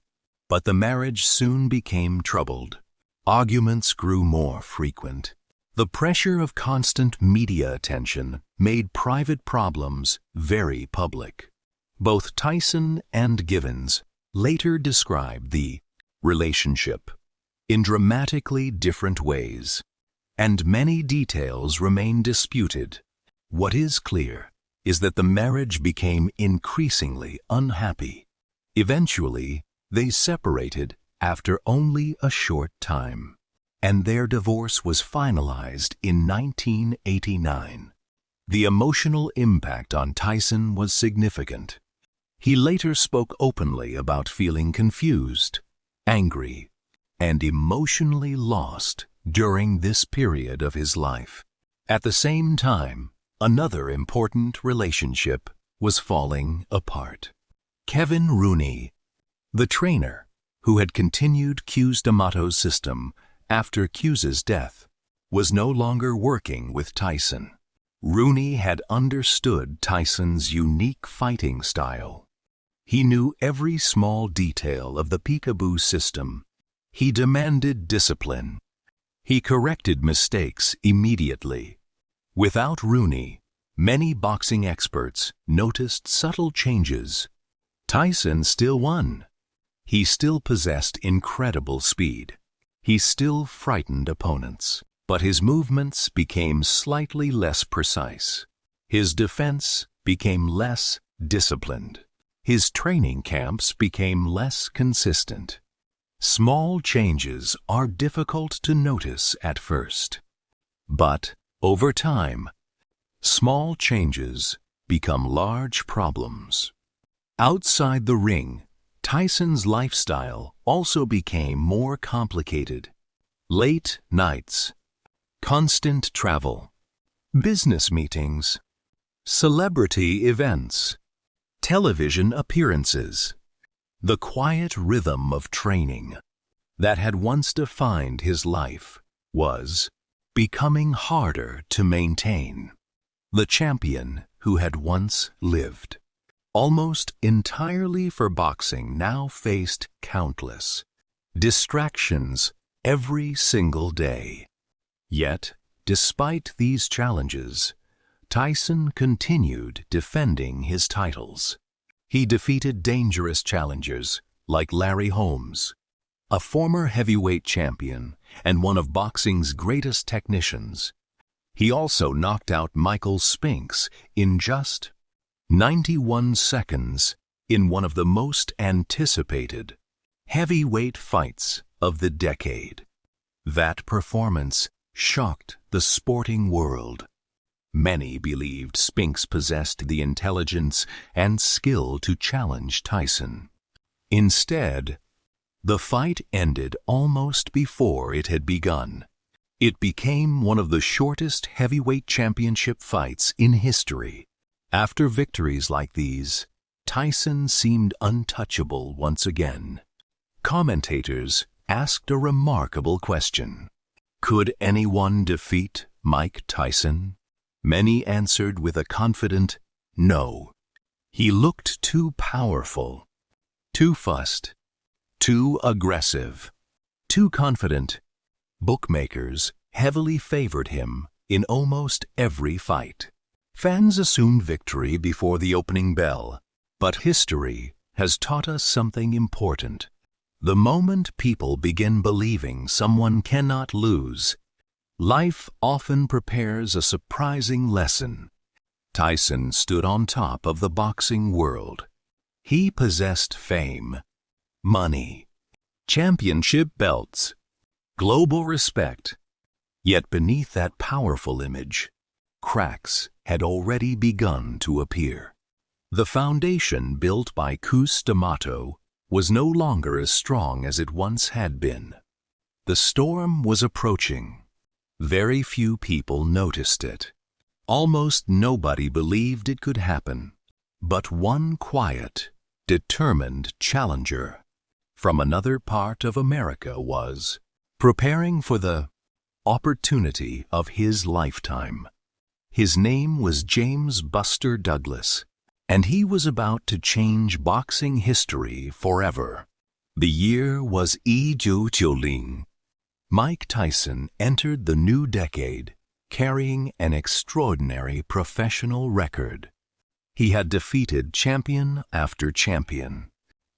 But the marriage soon became troubled. Arguments grew more frequent. The pressure of constant media attention made private problems very public. Both Tyson and Givens later described the relationship in dramatically different ways, and many details remain disputed. What is clear is that the marriage became increasingly unhappy. Eventually, they separated after only a short time, and their divorce was finalized in 1989. The emotional impact on Tyson was significant. He later spoke openly about feeling confused, angry, and emotionally lost during this period of his life. At the same time, another important relationship was falling apart. Kevin Rooney, the trainer who had continued Cus D'Amato's system after Cus's death, was no longer working with Tyson. Rooney had understood Tyson's unique fighting style. He knew every small detail of the peekaboo system. He demanded discipline. He corrected mistakes immediately. Without Rooney, many boxing experts noticed subtle changes. Tyson still won. He still possessed incredible speed. He still frightened opponents, but his movements became slightly less precise. His defense became less disciplined. His training camps became less consistent. Small changes are difficult to notice at first, but over time, small changes become large problems. Outside the ring, Tyson's lifestyle also became more complicated. Late nights, constant travel, business meetings, celebrity events, television appearances. The quiet rhythm of training that had once defined his life was becoming harder to maintain. The champion who had once lived almost entirely for boxing now faced countless distractions every single day. Yet, despite these challenges, Tyson continued defending his titles. He defeated dangerous challengers like Larry Holmes, a former heavyweight champion and one of boxing's greatest technicians. He also knocked out Michael Spinks in just 91 seconds in one of the most anticipated heavyweight fights of the decade. That performance shocked the sporting world. Many believed Spinks possessed the intelligence and skill to challenge Tyson. Instead, the fight ended almost before it had begun. It became one of the shortest heavyweight championship fights in history. After victories like these, Tyson seemed untouchable once again. Commentators asked a remarkable question. Could anyone defeat Mike Tyson? Many answered with a confident no. He looked too powerful, too fussed, too aggressive, too confident. Bookmakers heavily favored him in almost every fight. Fans assumed victory before the opening bell, but history has taught us something important. The moment people begin believing someone cannot lose, life often prepares a surprising lesson. Tyson stood on top of the boxing world. He possessed fame, money, championship belts, global respect. Yet beneath that powerful image, cracks had already begun to appear. The foundation built by Cus D'Amato was no longer as strong as it once had been. The storm was approaching. Very few people noticed it. Almost nobody believed it could happen. But one quiet, determined challenger from another part of America was preparing for the opportunity of his lifetime. His name was James "Buster" Douglas, and he was about to change boxing history forever. The year was 1990. Mike Tyson entered the new decade carrying an extraordinary professional record. He had defeated champion after champion.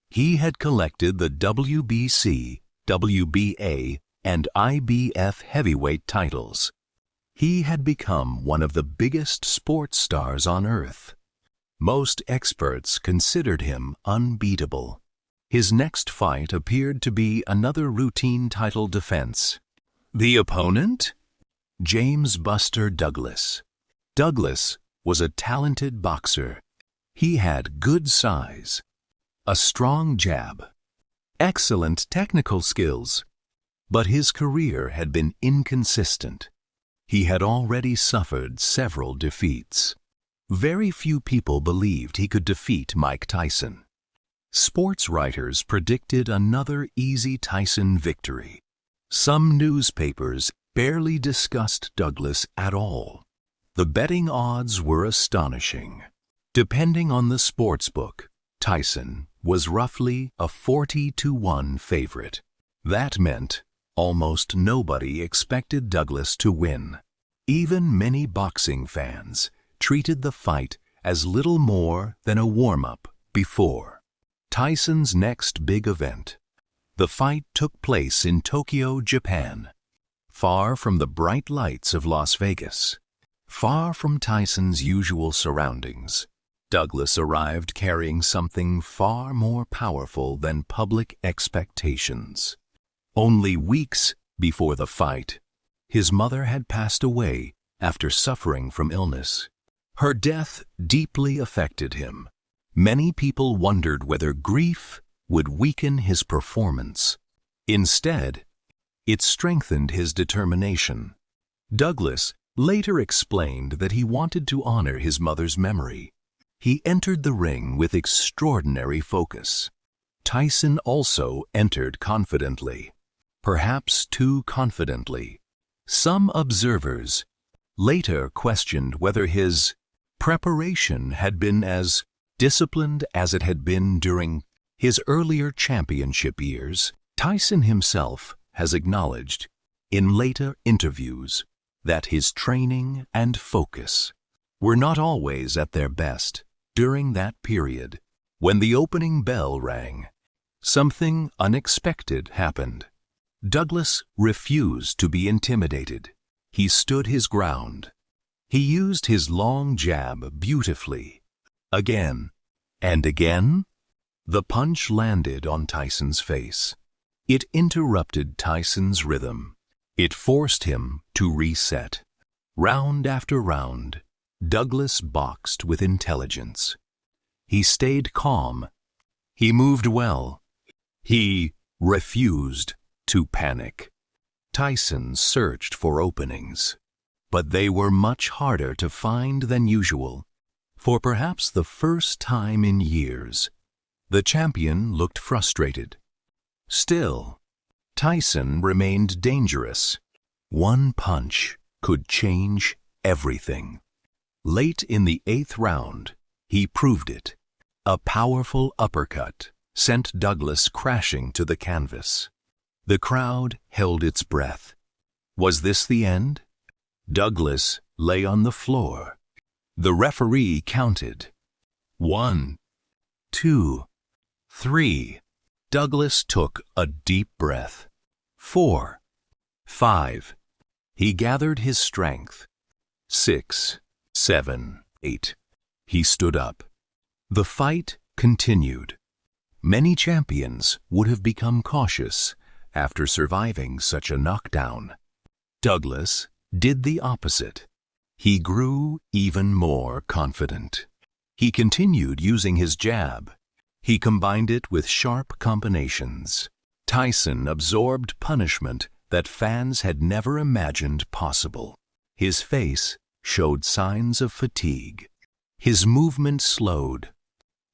He had collected the WBC, WBA, and IBF heavyweight titles. He had become one of the biggest sports stars on earth. Most experts considered him unbeatable. His next fight appeared to be another routine title defense. The opponent? James "Buster" Douglas. Douglas was a talented boxer. He had good size, a strong jab, excellent technical skills, but his career had been inconsistent. He had already suffered several defeats. Very few people believed he could defeat Mike Tyson. Sports writers predicted another easy Tyson victory. Some newspapers barely discussed Douglas at all. The betting odds were astonishing. Depending on the sports book, Tyson was roughly a 40-1 favorite. That meant almost nobody expected Douglas to win. Even many boxing fans treated the fight as little more than a warm-up before Tyson's next big event. The fight took place in Tokyo, Japan. Far from the bright lights of Las Vegas, far from Tyson's usual surroundings, Douglas arrived carrying something far more powerful than public expectations. Only weeks before the fight, his mother had passed away after suffering from illness. Her death deeply affected him. Many people wondered whether grief would weaken his performance. Instead, it strengthened his determination. Douglas later explained that he wanted to honor his mother's memory. He entered the ring with extraordinary focus. Tyson also entered confidently, perhaps too confidently. Some observers later questioned whether his preparation had been as disciplined as it had been during his earlier championship years. Tyson himself has acknowledged in later interviews that his training and focus were not always at their best. During that period, when the opening bell rang, something unexpected happened. Douglas refused to be intimidated. He stood his ground. He used his long jab beautifully. Again and again, the punch landed on Tyson's face. It interrupted Tyson's rhythm. It forced him to reset. Round after round, Douglas boxed with intelligence. He stayed calm. He moved well. He refused to panic. Tyson searched for openings, but they were much harder to find than usual. For perhaps the first time in years, the champion looked frustrated. Still, Tyson remained dangerous. One punch could change everything. Late in the 8th round, he proved it. A powerful uppercut sent Douglas crashing to the canvas. The crowd held its breath. Was this the end? Douglas lay on the floor. The referee counted. 1, 2, 3. Douglas took a deep breath. 4, 5. He gathered his strength. 6, 7, 8. He stood up. The fight continued. Many champions would have become cautious after surviving such a knockdown. Douglas did the opposite. He grew even more confident. He continued using his jab. He combined it with sharp combinations. Tyson absorbed punishment that fans had never imagined possible. His face showed signs of fatigue. His movement slowed.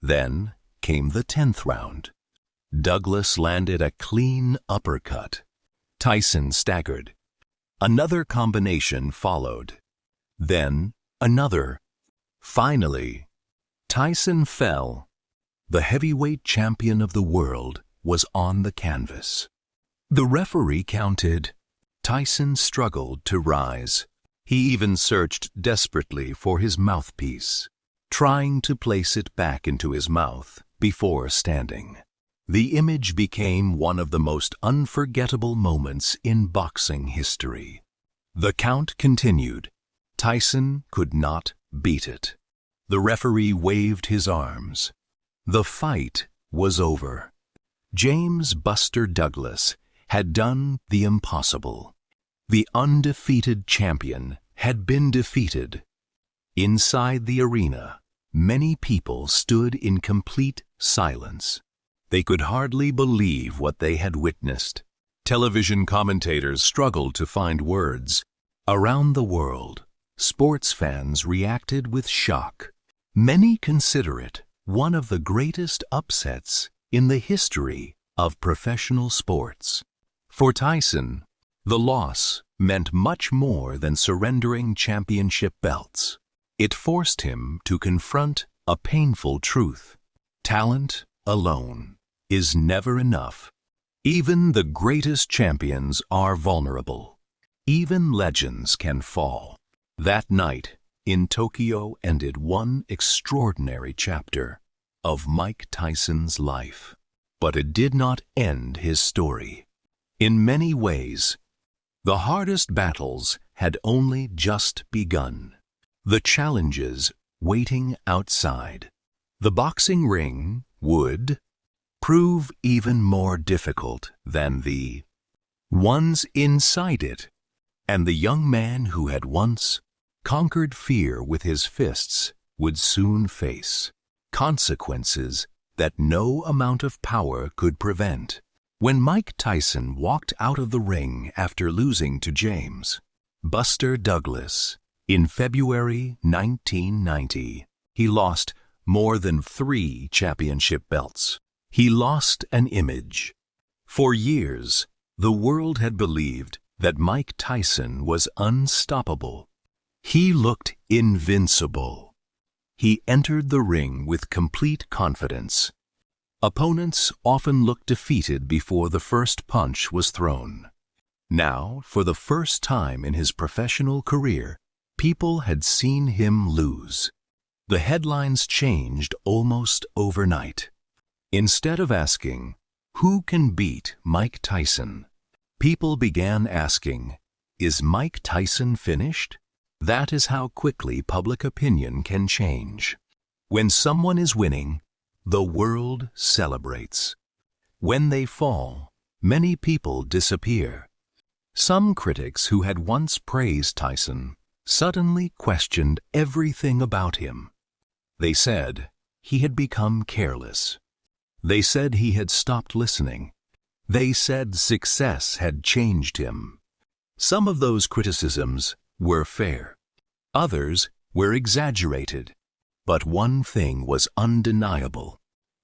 Then came the 10th round. Douglas landed a clean uppercut. Tyson staggered. Another combination followed. Then another. Finally, Tyson fell. The heavyweight champion of the world was on the canvas. The referee counted. Tyson struggled to rise. He even searched desperately for his mouthpiece, trying to place it back into his mouth before standing. The image became one of the most unforgettable moments in boxing history. The count continued. Tyson could not beat it. The referee waved his arms. The fight was over. James "Buster" Douglas had done the impossible. The undefeated champion had been defeated. Inside the arena, many people stood in complete silence. They could hardly believe what they had witnessed. Television commentators struggled to find words. Around the world, sports fans reacted with shock. Many consider it one of the greatest upsets in the history of professional sports. For Tyson, the loss meant much more than surrendering championship belts. It forced him to confront a painful truth. Talent alone is never enough. Even the greatest champions are vulnerable. Even legends can fall. That night in Tokyo ended one extraordinary chapter of Mike Tyson's life. But it did not end his story. In many ways, the hardest battles had only just begun. The challenges waiting outside the boxing ring would prove even more difficult than the ones inside it. And the young man who had once conquered fear with his fists would soon face consequences that no amount of power could prevent. When Mike Tyson walked out of the ring after losing to James Buster Douglas in February 1990, he lost more than 3 championship belts. He lost an image. For years, the world had believed that Mike Tyson was unstoppable. He looked invincible. He entered the ring with complete confidence. Opponents often looked defeated before the first punch was thrown. Now, for the first time in his professional career, people had seen him lose. The headlines changed almost overnight. Instead of asking, "Who can beat Mike Tyson?" people began asking, "Is Mike Tyson finished?" That is how quickly public opinion can change. When someone is winning, the world celebrates. When they fall, many people disappear. Some critics who had once praised Tyson suddenly questioned everything about him. They said he had become careless. They said he had stopped listening. They said success had changed him. Some of those criticisms were fair. Others were exaggerated. But one thing was undeniable.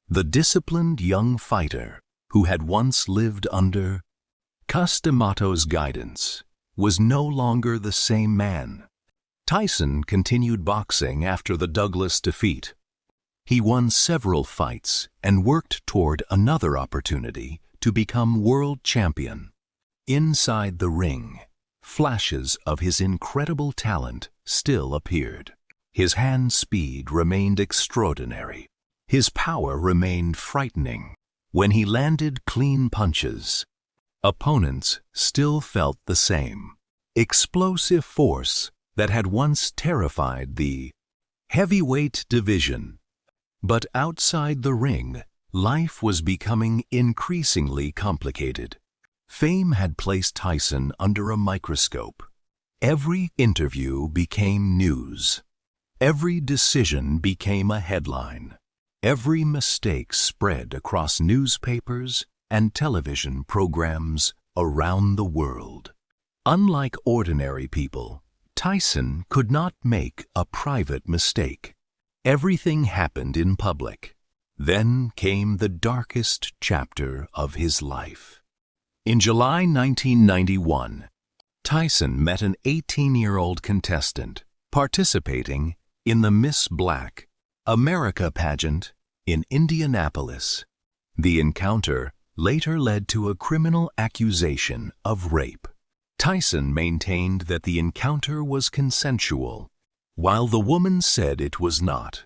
The disciplined young fighter who had once lived under Cus D'Amato's guidance was no longer the same man. Tyson continued boxing after the Douglas defeat. He won several fights and worked toward another opportunity to become world champion. Inside the ring, flashes of his incredible talent still appeared. His hand speed remained extraordinary. His power remained frightening. When he landed clean punches, opponents still felt the same explosive force that had once terrified the heavyweight division. But outside the ring, life was becoming increasingly complicated. Fame had placed Tyson under a microscope. Every interview became news. Every decision became a headline. Every mistake spread across newspapers and television programs around the world. Unlike ordinary people, Tyson could not make a private mistake. Everything happened in public. Then came the darkest chapter of his life. In July 1991, Tyson met an 18-year-old contestant participating in the Miss Black America pageant in Indianapolis. The encounter later led to a criminal accusation of rape. Tyson maintained that the encounter was consensual, while the woman said it was not.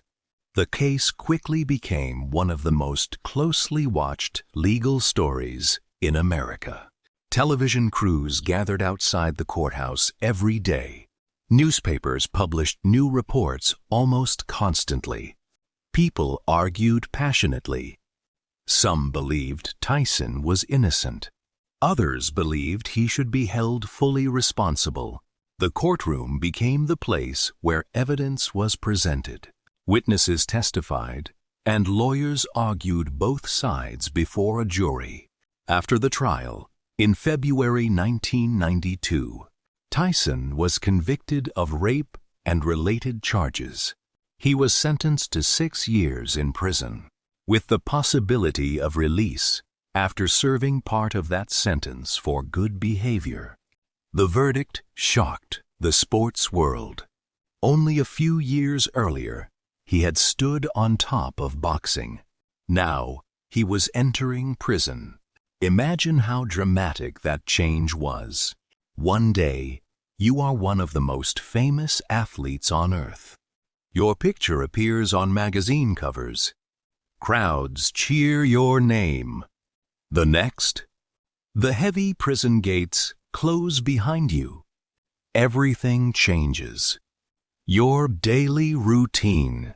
The case quickly became one of the most closely watched legal stories in America. Television crews gathered outside the courthouse every day. Newspapers published new reports almost constantly. People argued passionately. Some believed Tyson was innocent. Others believed he should be held fully responsible. The courtroom became the place where evidence was presented. Witnesses testified, and lawyers argued both sides before a jury. After the trial, in February 1992, Tyson was convicted of rape and related charges. He was sentenced to 6 years in prison, with the possibility of release after serving part of that sentence for good behavior. The verdict shocked the sports world. Only a few years earlier, he had stood on top of boxing. Now, he was entering prison. Imagine how dramatic that change was. One day, you are one of the most famous athletes on earth. Your picture appears on magazine covers. Crowds cheer your name. The next, the heavy prison gates close behind you. Everything changes. Your daily routine,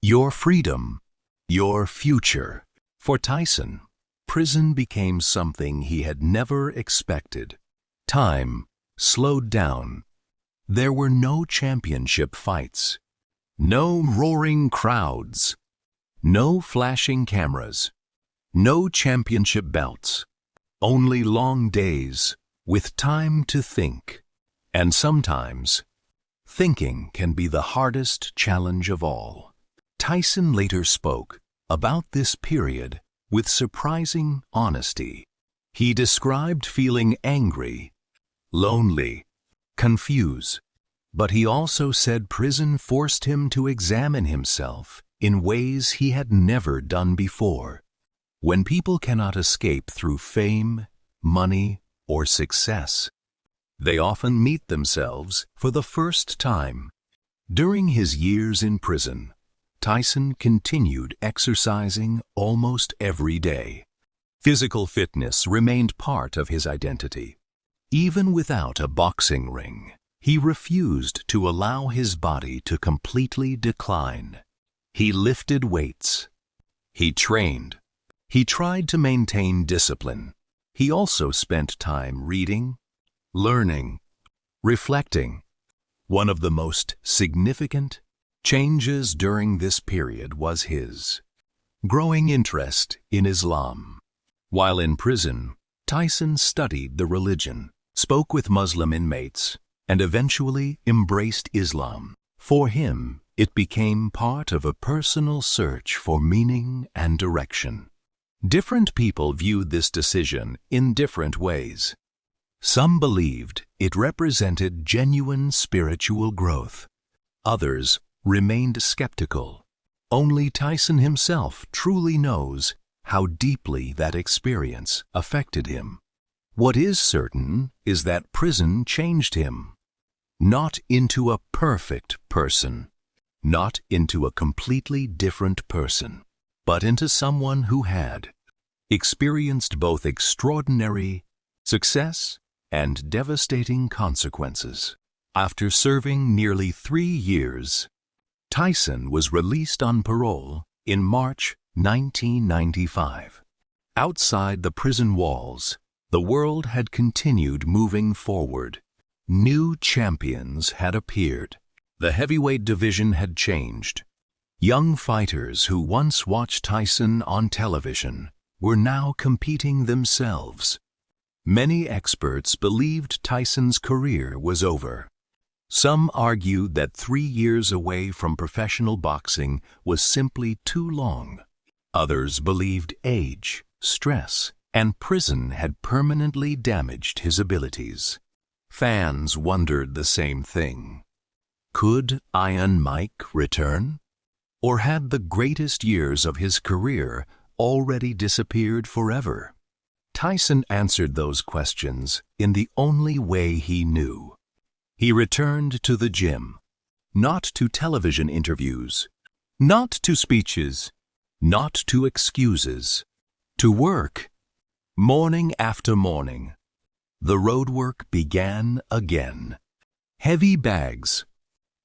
your freedom, your future. For Tyson, prison became something he had never expected. Time slowed down. There were no championship fights, no roaring crowds, No flashing cameras, no championship belts, only long days with time to think. And sometimes, thinking can be the hardest challenge of all. Tyson later spoke about this period with surprising honesty. He described feeling angry, lonely, confused, but he also said prison forced him to examine himself in ways he had never done before. When people cannot escape through fame, money, or success, they often meet themselves for the first time. During his years in prison, Tyson continued exercising almost every day. Physical fitness remained part of his identity. Even without a boxing ring, he refused to allow his body to completely decline. He lifted weights. He trained. He tried to maintain discipline. He also spent time reading, learning, reflecting. One of the most significant changes during this period was his growing interest in Islam. While in prison, Tyson studied the religion, spoke with Muslim inmates, and eventually embraced Islam. For him, it became part of a personal search for meaning and direction. Different people viewed this decision in different ways. Some believed it represented genuine spiritual growth. Others remained skeptical. Only Tyson himself truly knows how deeply that experience affected him. What is certain is that prison changed him. Not into a perfect person, not into a completely different person, but into someone who had experienced both extraordinary success and devastating consequences. After serving nearly 3 years, Tyson was released on parole in March 1995. Outside the prison walls, the world had continued moving forward. New champions had appeared. The heavyweight division had changed. Young fighters who once watched Tyson on television were now competing themselves. Many experts believed Tyson's career was over. Some argued that 3 years away from professional boxing was simply too long. Others believed age, stress, and prison had permanently damaged his abilities. Fans wondered the same thing. Could Iron Mike return? Or had the greatest years of his career already disappeared forever? Tyson answered those questions in the only way he knew. He returned to the gym, not to television interviews, not to speeches, not to excuses, to work. Morning after morning, the roadwork began again. Heavy bags,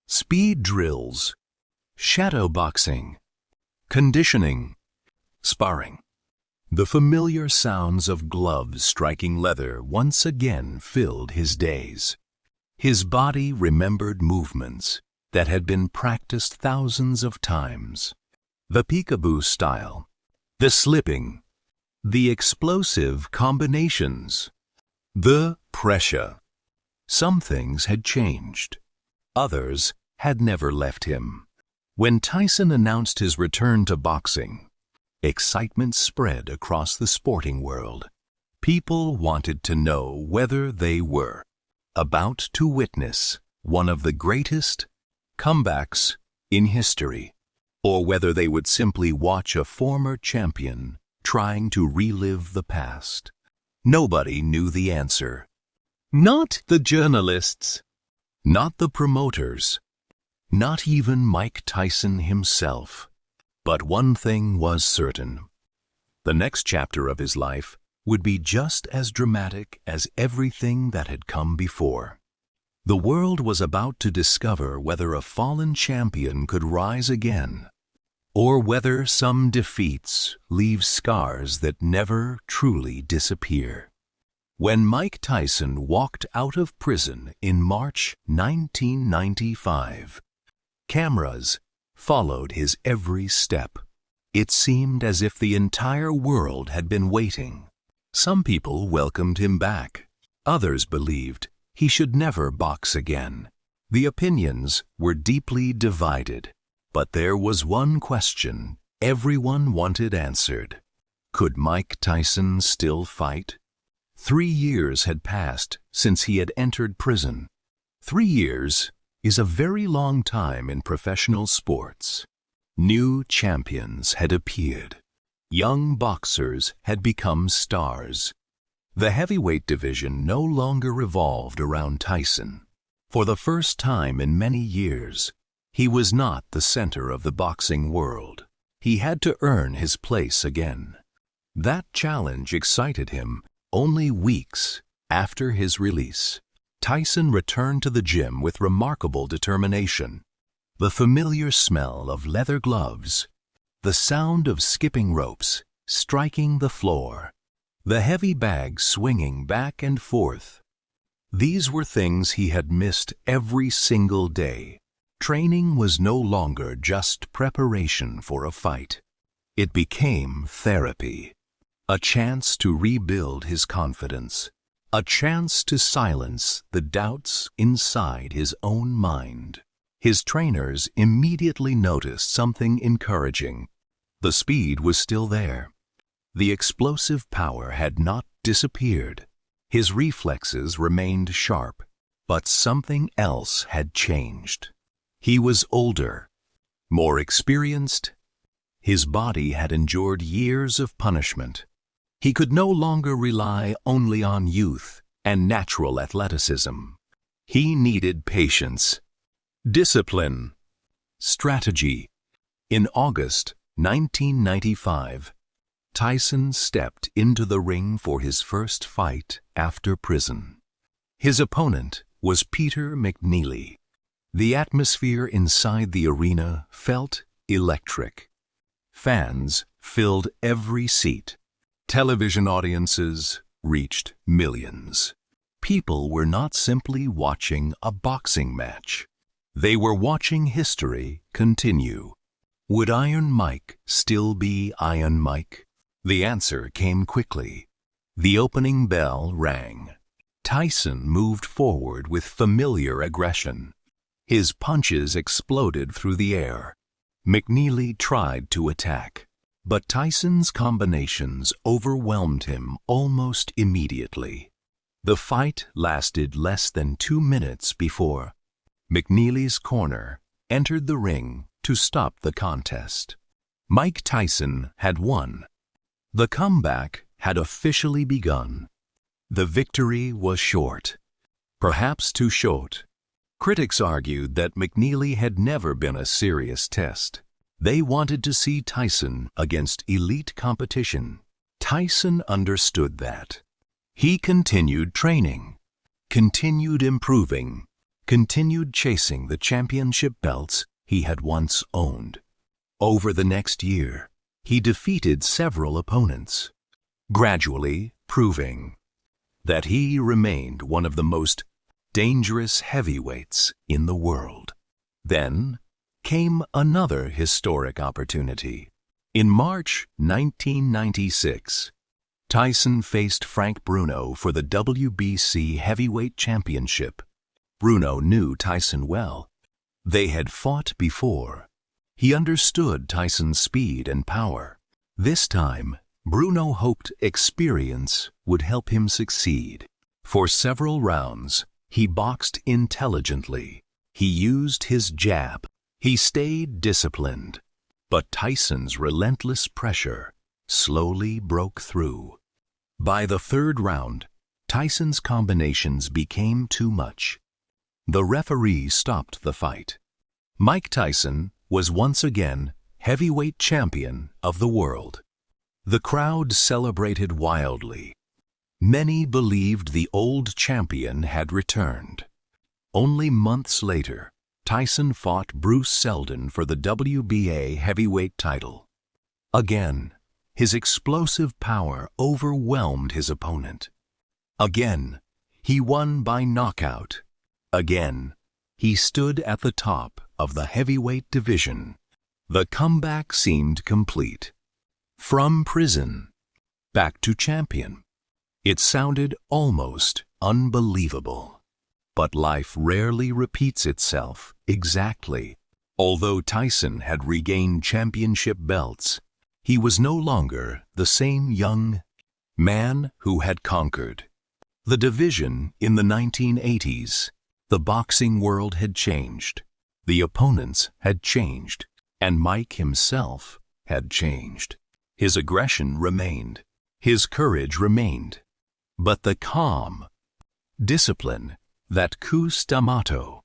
speed drills, shadow boxing, conditioning, sparring. The familiar sounds of gloves striking leather once again filled his days. His body remembered movements that had been practiced thousands of times. The peekaboo style, the slipping, the explosive combinations, the pressure. Some things had changed. Others had never left him. When Tyson announced his return to boxing, excitement spread across the sporting world. People wanted to know whether they were about to witness one of the greatest comebacks in history, or whether they would simply watch a former champion trying to relive the past. Nobody knew the answer. Not the journalists, not the promoters, not even Mike Tyson himself. But one thing was certain. The next chapter of his life would be just as dramatic as everything that had come before. The world was about to discover whether a fallen champion could rise again, or whether some defeats leave scars that never truly disappear. When Mike Tyson walked out of prison in March 1995, cameras followed his every step. It seemed as if the entire world had been waiting. Some people welcomed him back. Others believed he should never box again. The opinions were deeply divided. But there was one question everyone wanted answered. Could Mike Tyson still fight? 3 years had passed since he had entered prison. 3 years is a very long time in professional sports. New champions had appeared. Young boxers had become stars. The heavyweight division no longer revolved around Tyson. For the first time in many years, he was not the center of the boxing world. He had to earn his place again. That challenge excited him. Only weeks after his release, Tyson returned to the gym with remarkable determination. The familiar smell of leather gloves, the sound of skipping ropes striking the floor, the heavy bags swinging back and forth. These were things he had missed every single day. Training was no longer just preparation for a fight. It became therapy. A chance to rebuild his confidence. A chance to silence the doubts inside his own mind. His trainers immediately noticed something encouraging. The speed was still there. The explosive power had not disappeared. His reflexes remained sharp, but something else had changed. He was older, more experienced. His body had endured years of punishment. He could no longer rely only on youth and natural athleticism. He needed patience, discipline, strategy. In August 1995, Tyson stepped into the ring for his first fight after prison. His opponent was Peter McNeely. The atmosphere inside the arena felt electric. Fans filled every seat. Television audiences reached millions. People were not simply watching a boxing match. They were watching history continue. Would Iron Mike still be Iron Mike? The answer came quickly. The opening bell rang. Tyson moved forward with familiar aggression. His punches exploded through the air. McNeely tried to attack, but Tyson's combinations overwhelmed him almost immediately. The fight lasted less than 2 minutes before McNeely's corner entered the ring to stop the contest. Mike Tyson had won. The comeback had officially begun. The victory was short, perhaps too short. Critics argued that McNeely had never been a serious test. They wanted to see Tyson against elite competition. Tyson understood that. He continued training, continued improving, continued chasing the championship belts he had once owned. Over the next year, he defeated several opponents, gradually proving that he remained one of the most dangerous heavyweights in the world. Then came another historic opportunity. In March 1996, Tyson faced Frank Bruno for the WBC Heavyweight Championship. Bruno knew Tyson well. They had fought before. He understood Tyson's speed and power. This time, Bruno hoped experience would help him succeed. For several rounds, he boxed intelligently. He used his jab. He stayed disciplined. But Tyson's relentless pressure slowly broke through. By the third round, Tyson's combinations became too much. The referee stopped the fight. Mike Tyson was once again heavyweight champion of the world. The crowd celebrated wildly. Many believed the old champion had returned. Only months later, Tyson fought Bruce Seldon for the WBA heavyweight title. Again, his explosive power overwhelmed his opponent. Again, he won by knockout. Again, he stood at the top of the heavyweight division. The comeback seemed complete. From prison, back to champion. It sounded almost unbelievable. But life rarely repeats itself exactly. Although Tyson had regained championship belts, he was no longer the same young man who had conquered. The division in the 1980s, the boxing world had changed. The opponents had changed, and Mike himself had changed. His aggression remained. His courage remained. But the calm discipline that Cus D'Amato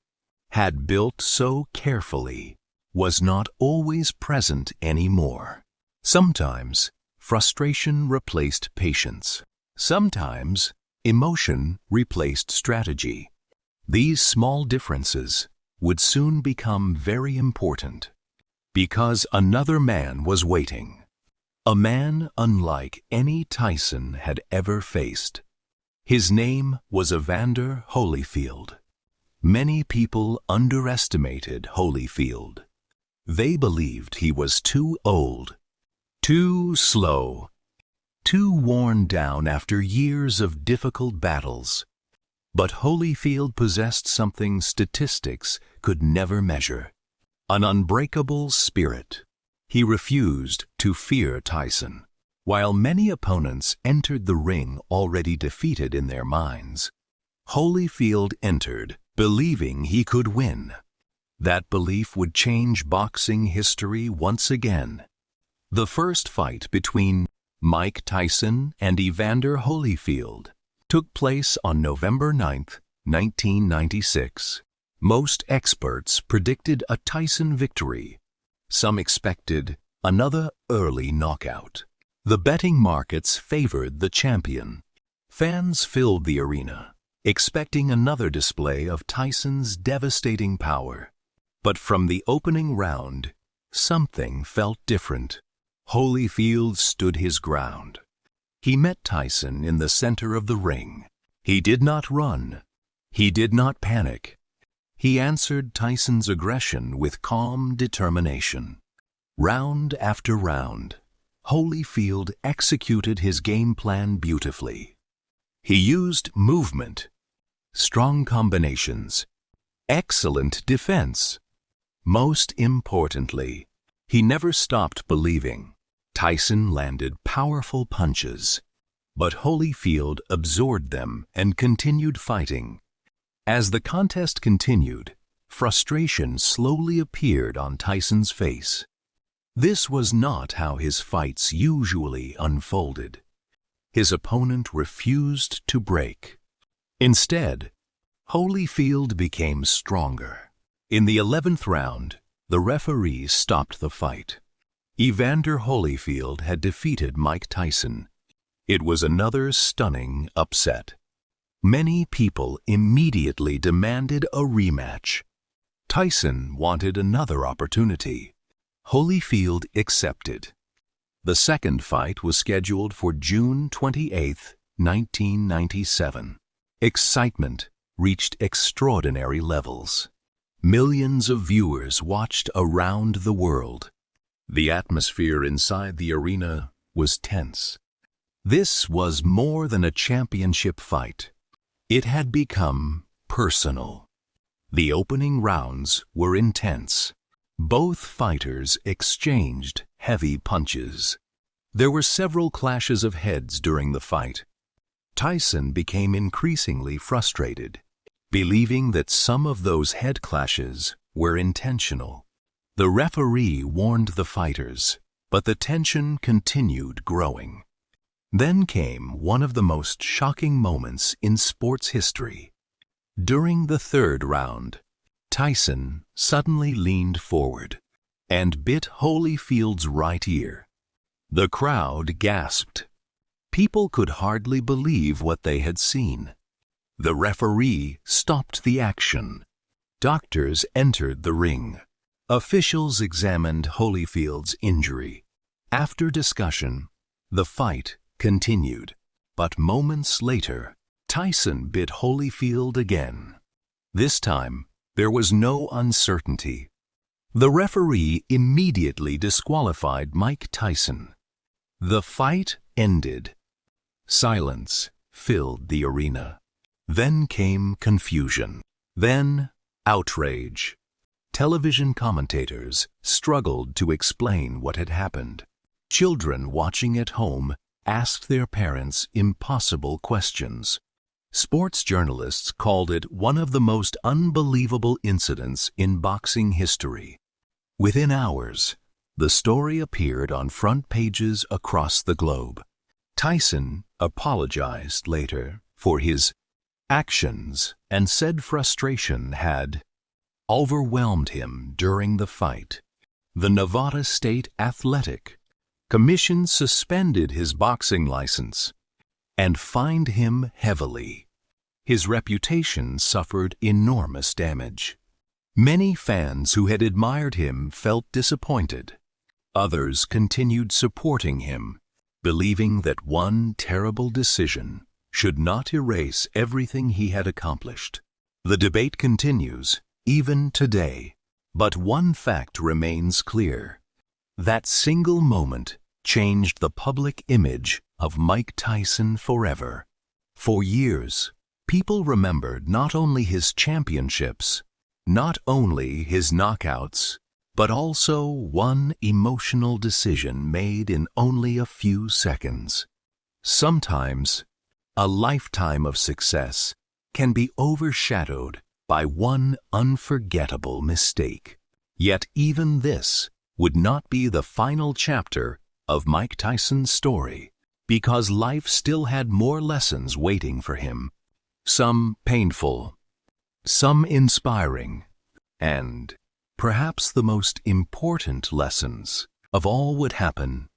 had built so carefully was not always present anymore. Sometimes frustration replaced patience. Sometimes emotion replaced strategy. These small differences would soon become very important, because another man was waiting. A man unlike any Tyson had ever faced. His name was Evander Holyfield. Many people underestimated Holyfield. They believed he was too old, too slow, too worn down after years of difficult battles. But Holyfield possessed something statistics could never measure: an unbreakable spirit. He refused to fear Tyson. While many opponents entered the ring already defeated in their minds, Holyfield entered believing he could win. That belief would change boxing history once again. The first fight between Mike Tyson and Evander Holyfield took place on November 9, 1996. Most experts predicted a Tyson victory. Some expected another early knockout. The betting markets favored the champion. Fans filled the arena, expecting another display of Tyson's devastating power. But from the opening round, something felt different. Holyfield stood his ground. He met Tyson in the center of the ring. He did not run. He did not panic. He answered Tyson's aggression with calm determination. Round after round, Holyfield executed his game plan beautifully. He used movement, strong combinations, excellent defense. Most importantly, he never stopped believing. Tyson landed powerful punches, but Holyfield absorbed them and continued fighting. As the contest continued, frustration slowly appeared on Tyson's face. This was not how his fights usually unfolded. His opponent refused to break. Instead, Holyfield became stronger. In the 11th round, the referee stopped the fight. Evander Holyfield had defeated Mike Tyson. It was another stunning upset. Many people immediately demanded a rematch. Tyson wanted another opportunity. Holyfield accepted. The second fight was scheduled for June 28, 1997. Excitement reached extraordinary levels. Millions of viewers watched around the world. The atmosphere inside the arena was tense. This was more than a championship fight. It had become personal. The opening rounds were intense. Both fighters exchanged heavy punches. There were several clashes of heads during the fight. Tyson became increasingly frustrated, believing that some of those head clashes were intentional. The referee warned the fighters, but the tension continued growing. Then came one of the most shocking moments in sports history. During the third round, Tyson suddenly leaned forward and bit Holyfield's right ear. The crowd gasped. People could hardly believe what they had seen. The referee stopped the action. Doctors entered the ring. Officials examined Holyfield's injury. After discussion, the fight continued. But moments later, Tyson bit Holyfield again. This time, there was no uncertainty. The referee immediately disqualified Mike Tyson. The fight ended. Silence filled the arena. Then came confusion. Then outrage. Television commentators struggled to explain what had happened. Children watching at home asked their parents impossible questions. Sports journalists called it one of the most unbelievable incidents in boxing history. Within hours, the story appeared on front pages across the globe. Tyson apologized later for his actions and said frustration had overwhelmed him during the fight. The Nevada State Athletic Commission suspended his boxing license and fined him heavily. His reputation suffered enormous damage. Many fans who had admired him felt disappointed. Others continued supporting him, believing that one terrible decision should not erase everything he had accomplished. The debate continues, even today, but one fact remains clear. That single moment changed the public image of Mike Tyson forever. For years, people remembered not only his championships, not only his knockouts, but also one emotional decision made in only a few seconds. Sometimes, a lifetime of success can be overshadowed by one unforgettable mistake. Yet even this would not be the final chapter of Mike Tyson's story, because life still had more lessons waiting for him, some painful, some inspiring, and perhaps the most important lessons of all would happen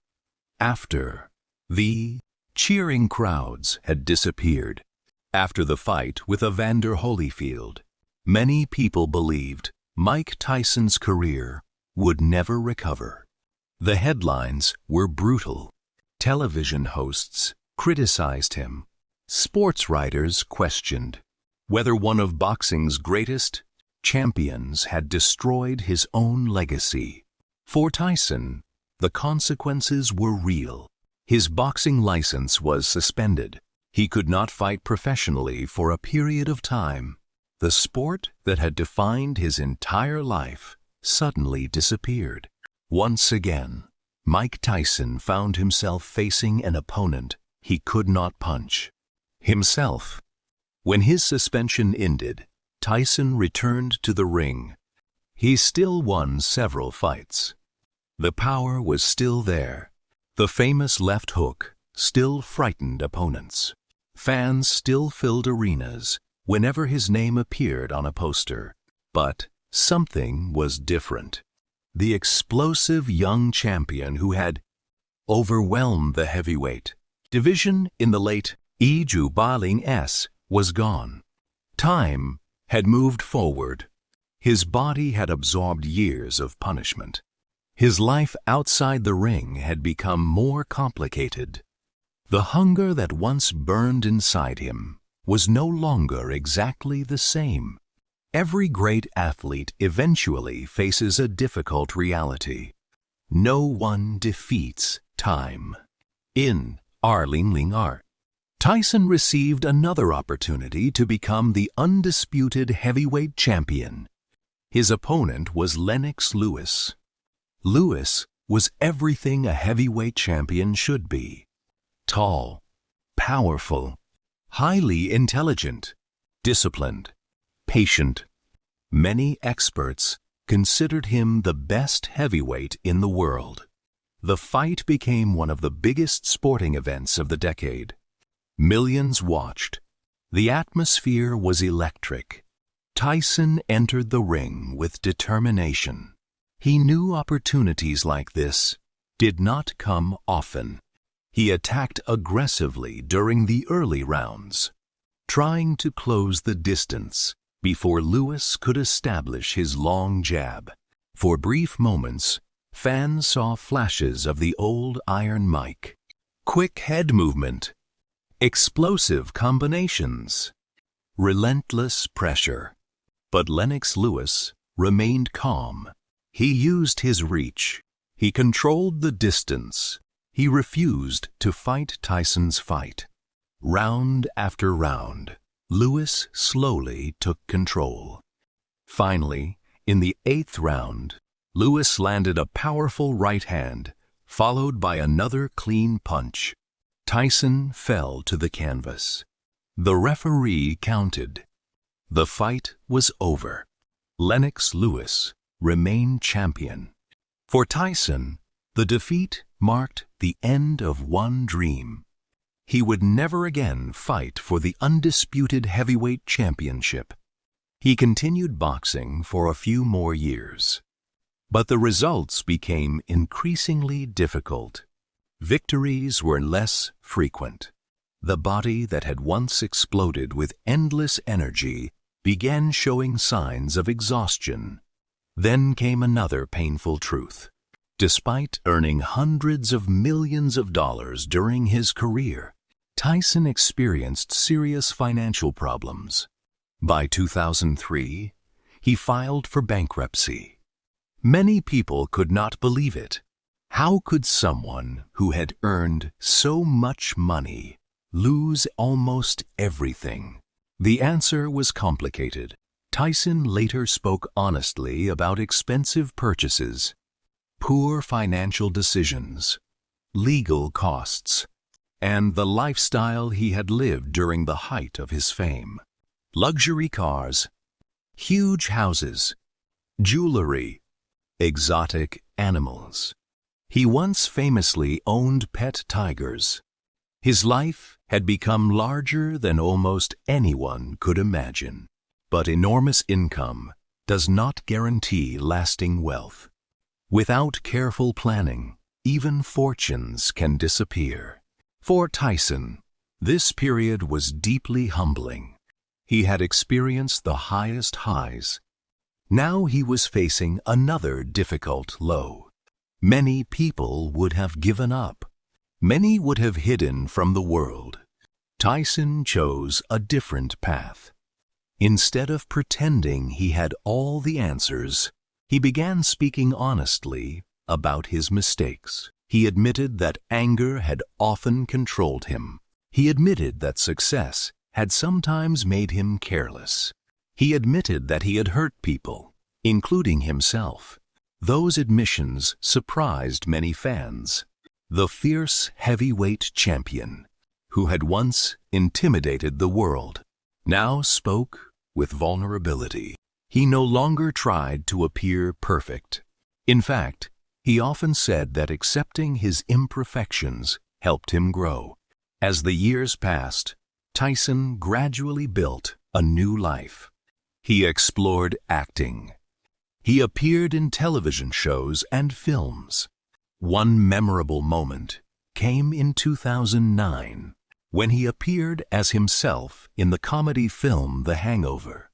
after the cheering crowds had disappeared. After the fight with Evander Holyfield, many people believed Mike Tyson's career would never recover. The headlines were brutal. Television hosts criticized him. Sports writers questioned whether one of boxing's greatest champions had destroyed his own legacy. For Tyson, the consequences were real. His boxing license was suspended. He could not fight professionally for a period of time. The sport that had defined his entire life suddenly disappeared. Once again, Mike Tyson found himself facing an opponent he could not punch himself. When his suspension ended, Tyson returned to the ring. He still won several fights. The power was still there. The famous left hook still frightened opponents. Fans still filled arenas whenever his name appeared on a poster. But something was different. The explosive young champion who had overwhelmed the heavyweight division in the late Jubilees was gone. Time had moved forward. His body had absorbed years of punishment. His life outside the ring had become more complicated. The hunger that once burned inside him was no longer exactly the same. Every great athlete eventually faces a difficult reality. No one defeats time. In Arling Art, Tyson received another opportunity to become the undisputed heavyweight champion. His opponent was Lennox Lewis. Lewis was everything a heavyweight champion should be. Tall, powerful, highly intelligent, disciplined, patient. Many experts considered him the best heavyweight in the world. The fight became one of the biggest sporting events of the decade. Millions watched. The atmosphere was electric. Tyson entered the ring with determination. He knew opportunities like this did not come often. He attacked aggressively during the early rounds, trying to close the distance before Lewis could establish his long jab. For brief moments, fans saw flashes of the old Iron Mike. Quick head movement, explosive combinations, relentless pressure. But Lennox Lewis remained calm. He used his reach. He controlled the distance. He refused to fight Tyson's fight. Round after round, Lewis slowly took control. Finally, in the 8th round, Lewis landed a powerful right hand, followed by another clean punch. Tyson fell to the canvas. The referee counted. The fight was over. Lennox Lewis remained champion. For Tyson, the defeat marked the end of one dream. He would never again fight for the undisputed heavyweight championship. He continued boxing for a few more years. But the results became increasingly difficult. Victories were less frequent. The body that had once exploded with endless energy began showing signs of exhaustion. Then came another painful truth. Despite earning hundreds of millions of dollars during his career, Tyson experienced serious financial problems. By 2003, he filed for bankruptcy. Many people could not believe it. How could someone who had earned so much money lose almost everything? The answer was complicated. Tyson later spoke honestly about expensive purchases, poor financial decisions, legal costs, and the lifestyle he had lived during the height of his fame. Luxury cars, huge houses, jewelry, exotic animals. He once famously owned pet tigers. His life had become larger than almost anyone could imagine. But enormous income does not guarantee lasting wealth. Without careful planning, even fortunes can disappear. For Tyson, this period was deeply humbling. He had experienced the highest highs. Now he was facing another difficult low. Many people would have given up. Many would have hidden from the world. Tyson chose a different path. Instead of pretending he had all the answers, he began speaking honestly about his mistakes. He admitted that anger had often controlled him. He admitted that success had sometimes made him careless. He admitted that he had hurt people, including himself. Those admissions surprised many fans. The fierce heavyweight champion, who had once intimidated the world, now spoke with vulnerability. He no longer tried to appear perfect. In fact, he often said that accepting his imperfections helped him grow. As the years passed, Tyson gradually built a new life. He explored acting. He appeared in television shows and films. One memorable moment came in 2009, when he appeared as himself in the comedy film The Hangover.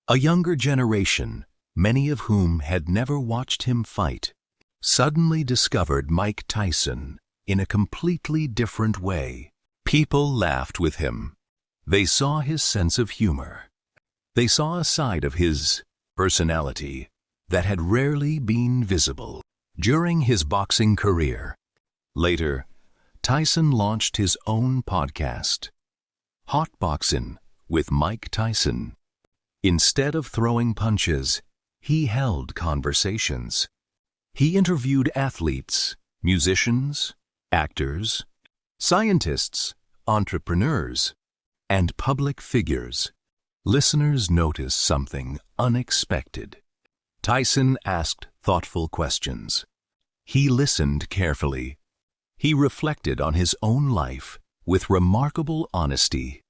A younger generation, many of whom had never watched him fight, suddenly discovered Mike Tyson in a completely different way. People laughed with him. They saw his sense of humor. They saw a side of his personality that had rarely been visible during his boxing career. Later, Tyson launched his own podcast, Hot Boxin' with Mike Tyson. Instead of throwing punches, he held conversations. He interviewed athletes, musicians, actors, scientists, entrepreneurs, and public figures. Listeners noticed something unexpected. Tyson asked thoughtful questions. He listened carefully. He reflected on his own life with remarkable honesty.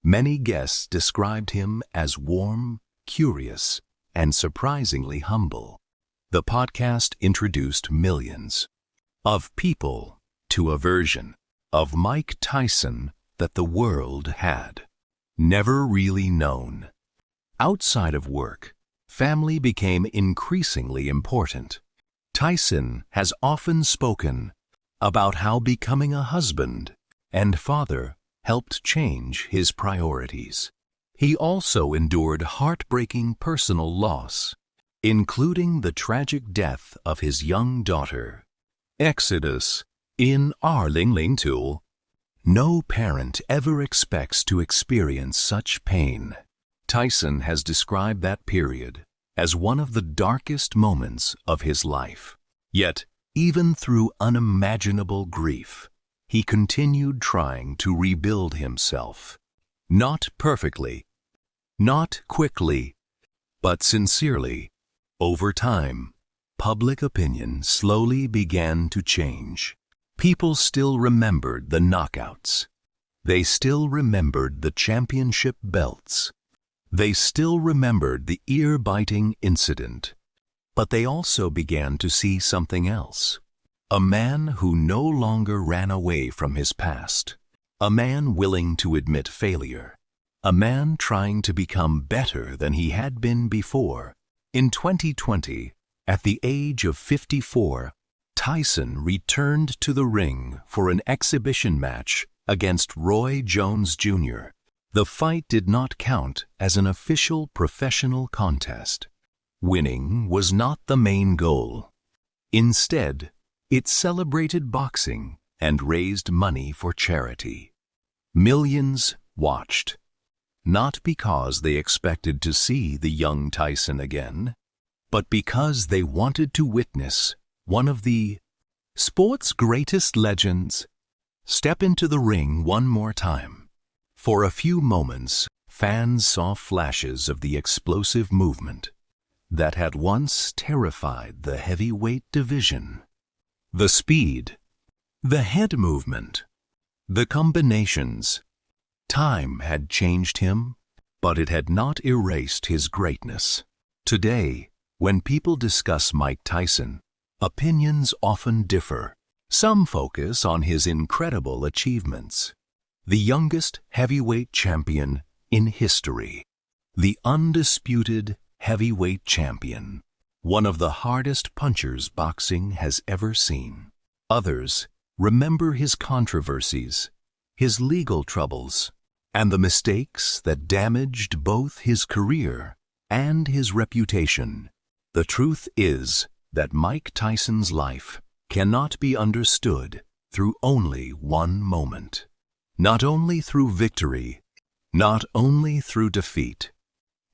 Many guests described him as warm, curious, and surprisingly humble. The podcast introduced millions of people to a version of Mike Tyson that the world had never really known. Outside of work, family became increasingly important. Tyson has often spoken about how becoming a husband and father helped change his priorities. He also endured heartbreaking personal loss. including the tragic death of his young daughter. Exodus in Arlingling. No parent ever expects to experience such pain. Tyson has described that period as one of the darkest moments of his life. Yet, even through unimaginable grief, he continued trying to rebuild himself. Not perfectly, not quickly, but sincerely. Over time, public opinion slowly began to change. People still remembered the knockouts. They still remembered the championship belts. They still remembered the ear-biting incident. But they also began to see something else. A man who no longer ran away from his past. A man willing to admit failure. A man trying to become better than he had been before. In 2020, at the age of 54, Tyson returned to the ring for an exhibition match against Roy Jones Jr. The fight did not count as an official professional contest. Winning was not the main goal. Instead, it celebrated boxing and raised money for charity. Millions watched, not because they expected to see the young Tyson again, but because they wanted to witness one of the sport's greatest legends step into the ring one more time. For a few moments, fans saw flashes of the explosive movement that had once terrified the heavyweight division. The speed, the head movement, the combinations. Time had changed him, but it had not erased his greatness. Today, when people discuss Mike Tyson, opinions often differ. Some focus on his incredible achievements. The youngest heavyweight champion in history. The undisputed heavyweight champion. One of the hardest punchers boxing has ever seen. Others remember his controversies, his legal troubles, and the mistakes that damaged both his career and his reputation. The truth is that Mike Tyson's life cannot be understood through only one moment. Not only through victory, not only through defeat,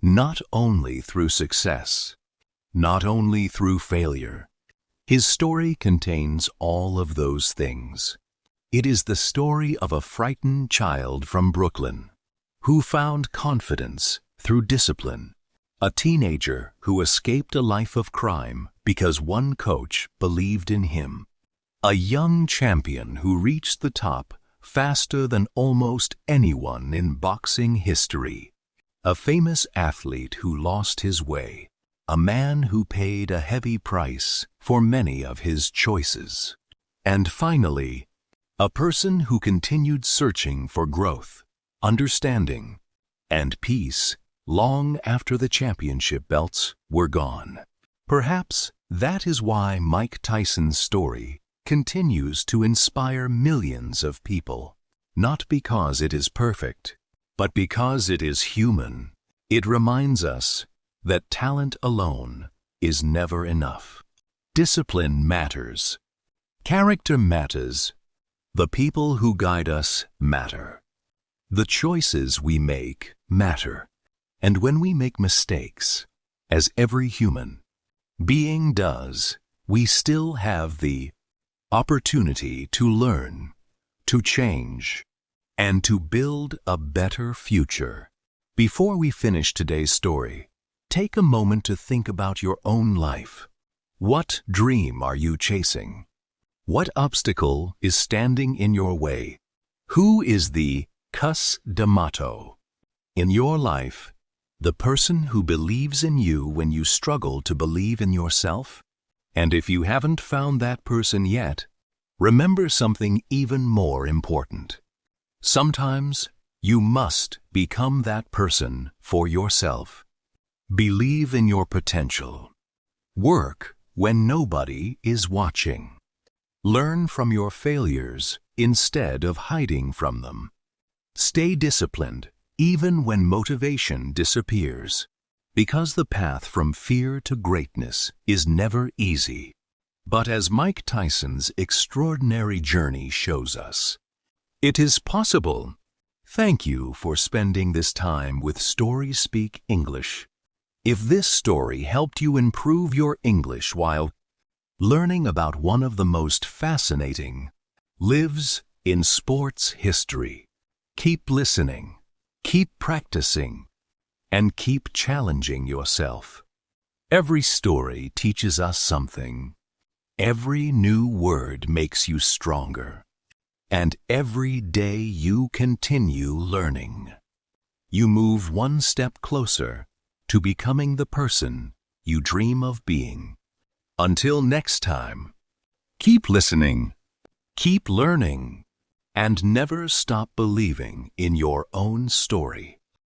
not only through success, not only through failure. His story contains all of those things. It is the story of a frightened child from Brooklyn who found confidence through discipline, a teenager who escaped a life of crime because one coach believed in him, a young champion who reached the top faster than almost anyone in boxing history, a famous athlete who lost his way, a man who paid a heavy price for many of his choices, and finally, a person who continued searching for growth, understanding, and peace long after the championship belts were gone. Perhaps that is why Mike Tyson's story continues to inspire millions of people, not because it is perfect, but because it is human. It reminds us that talent alone is never enough. Discipline matters. Character matters. The people who guide us matter. The choices we make matter. And when we make mistakes, as every human being does, we still have the opportunity to learn, to change, and to build a better future. Before we finish today's story, take a moment to think about your own life. What dream are you chasing? What obstacle is standing in your way? Who is the Cus D'Amato in your life? The person who believes in you when you struggle to believe in yourself? And if you haven't found that person yet, remember something even more important. Sometimes you must become that person for yourself. Believe in your potential. Work when nobody is watching. Learn from your failures instead of hiding from them. Stay disciplined even when motivation disappears. because the path from fear to greatness is never easy. But as Mike Tyson's extraordinary journey shows us, it is possible. Thank you for spending this time with StorySpeak English. If this story helped you improve your English while learning about one of the most fascinating lives in sports history, keep listening, keep practicing, and keep challenging yourself. Every story teaches us something. Every new word makes you stronger. And every day you continue learning, you move one step closer to becoming the person you dream of being. Until next time, keep listening, keep learning, and never stop believing in your own story.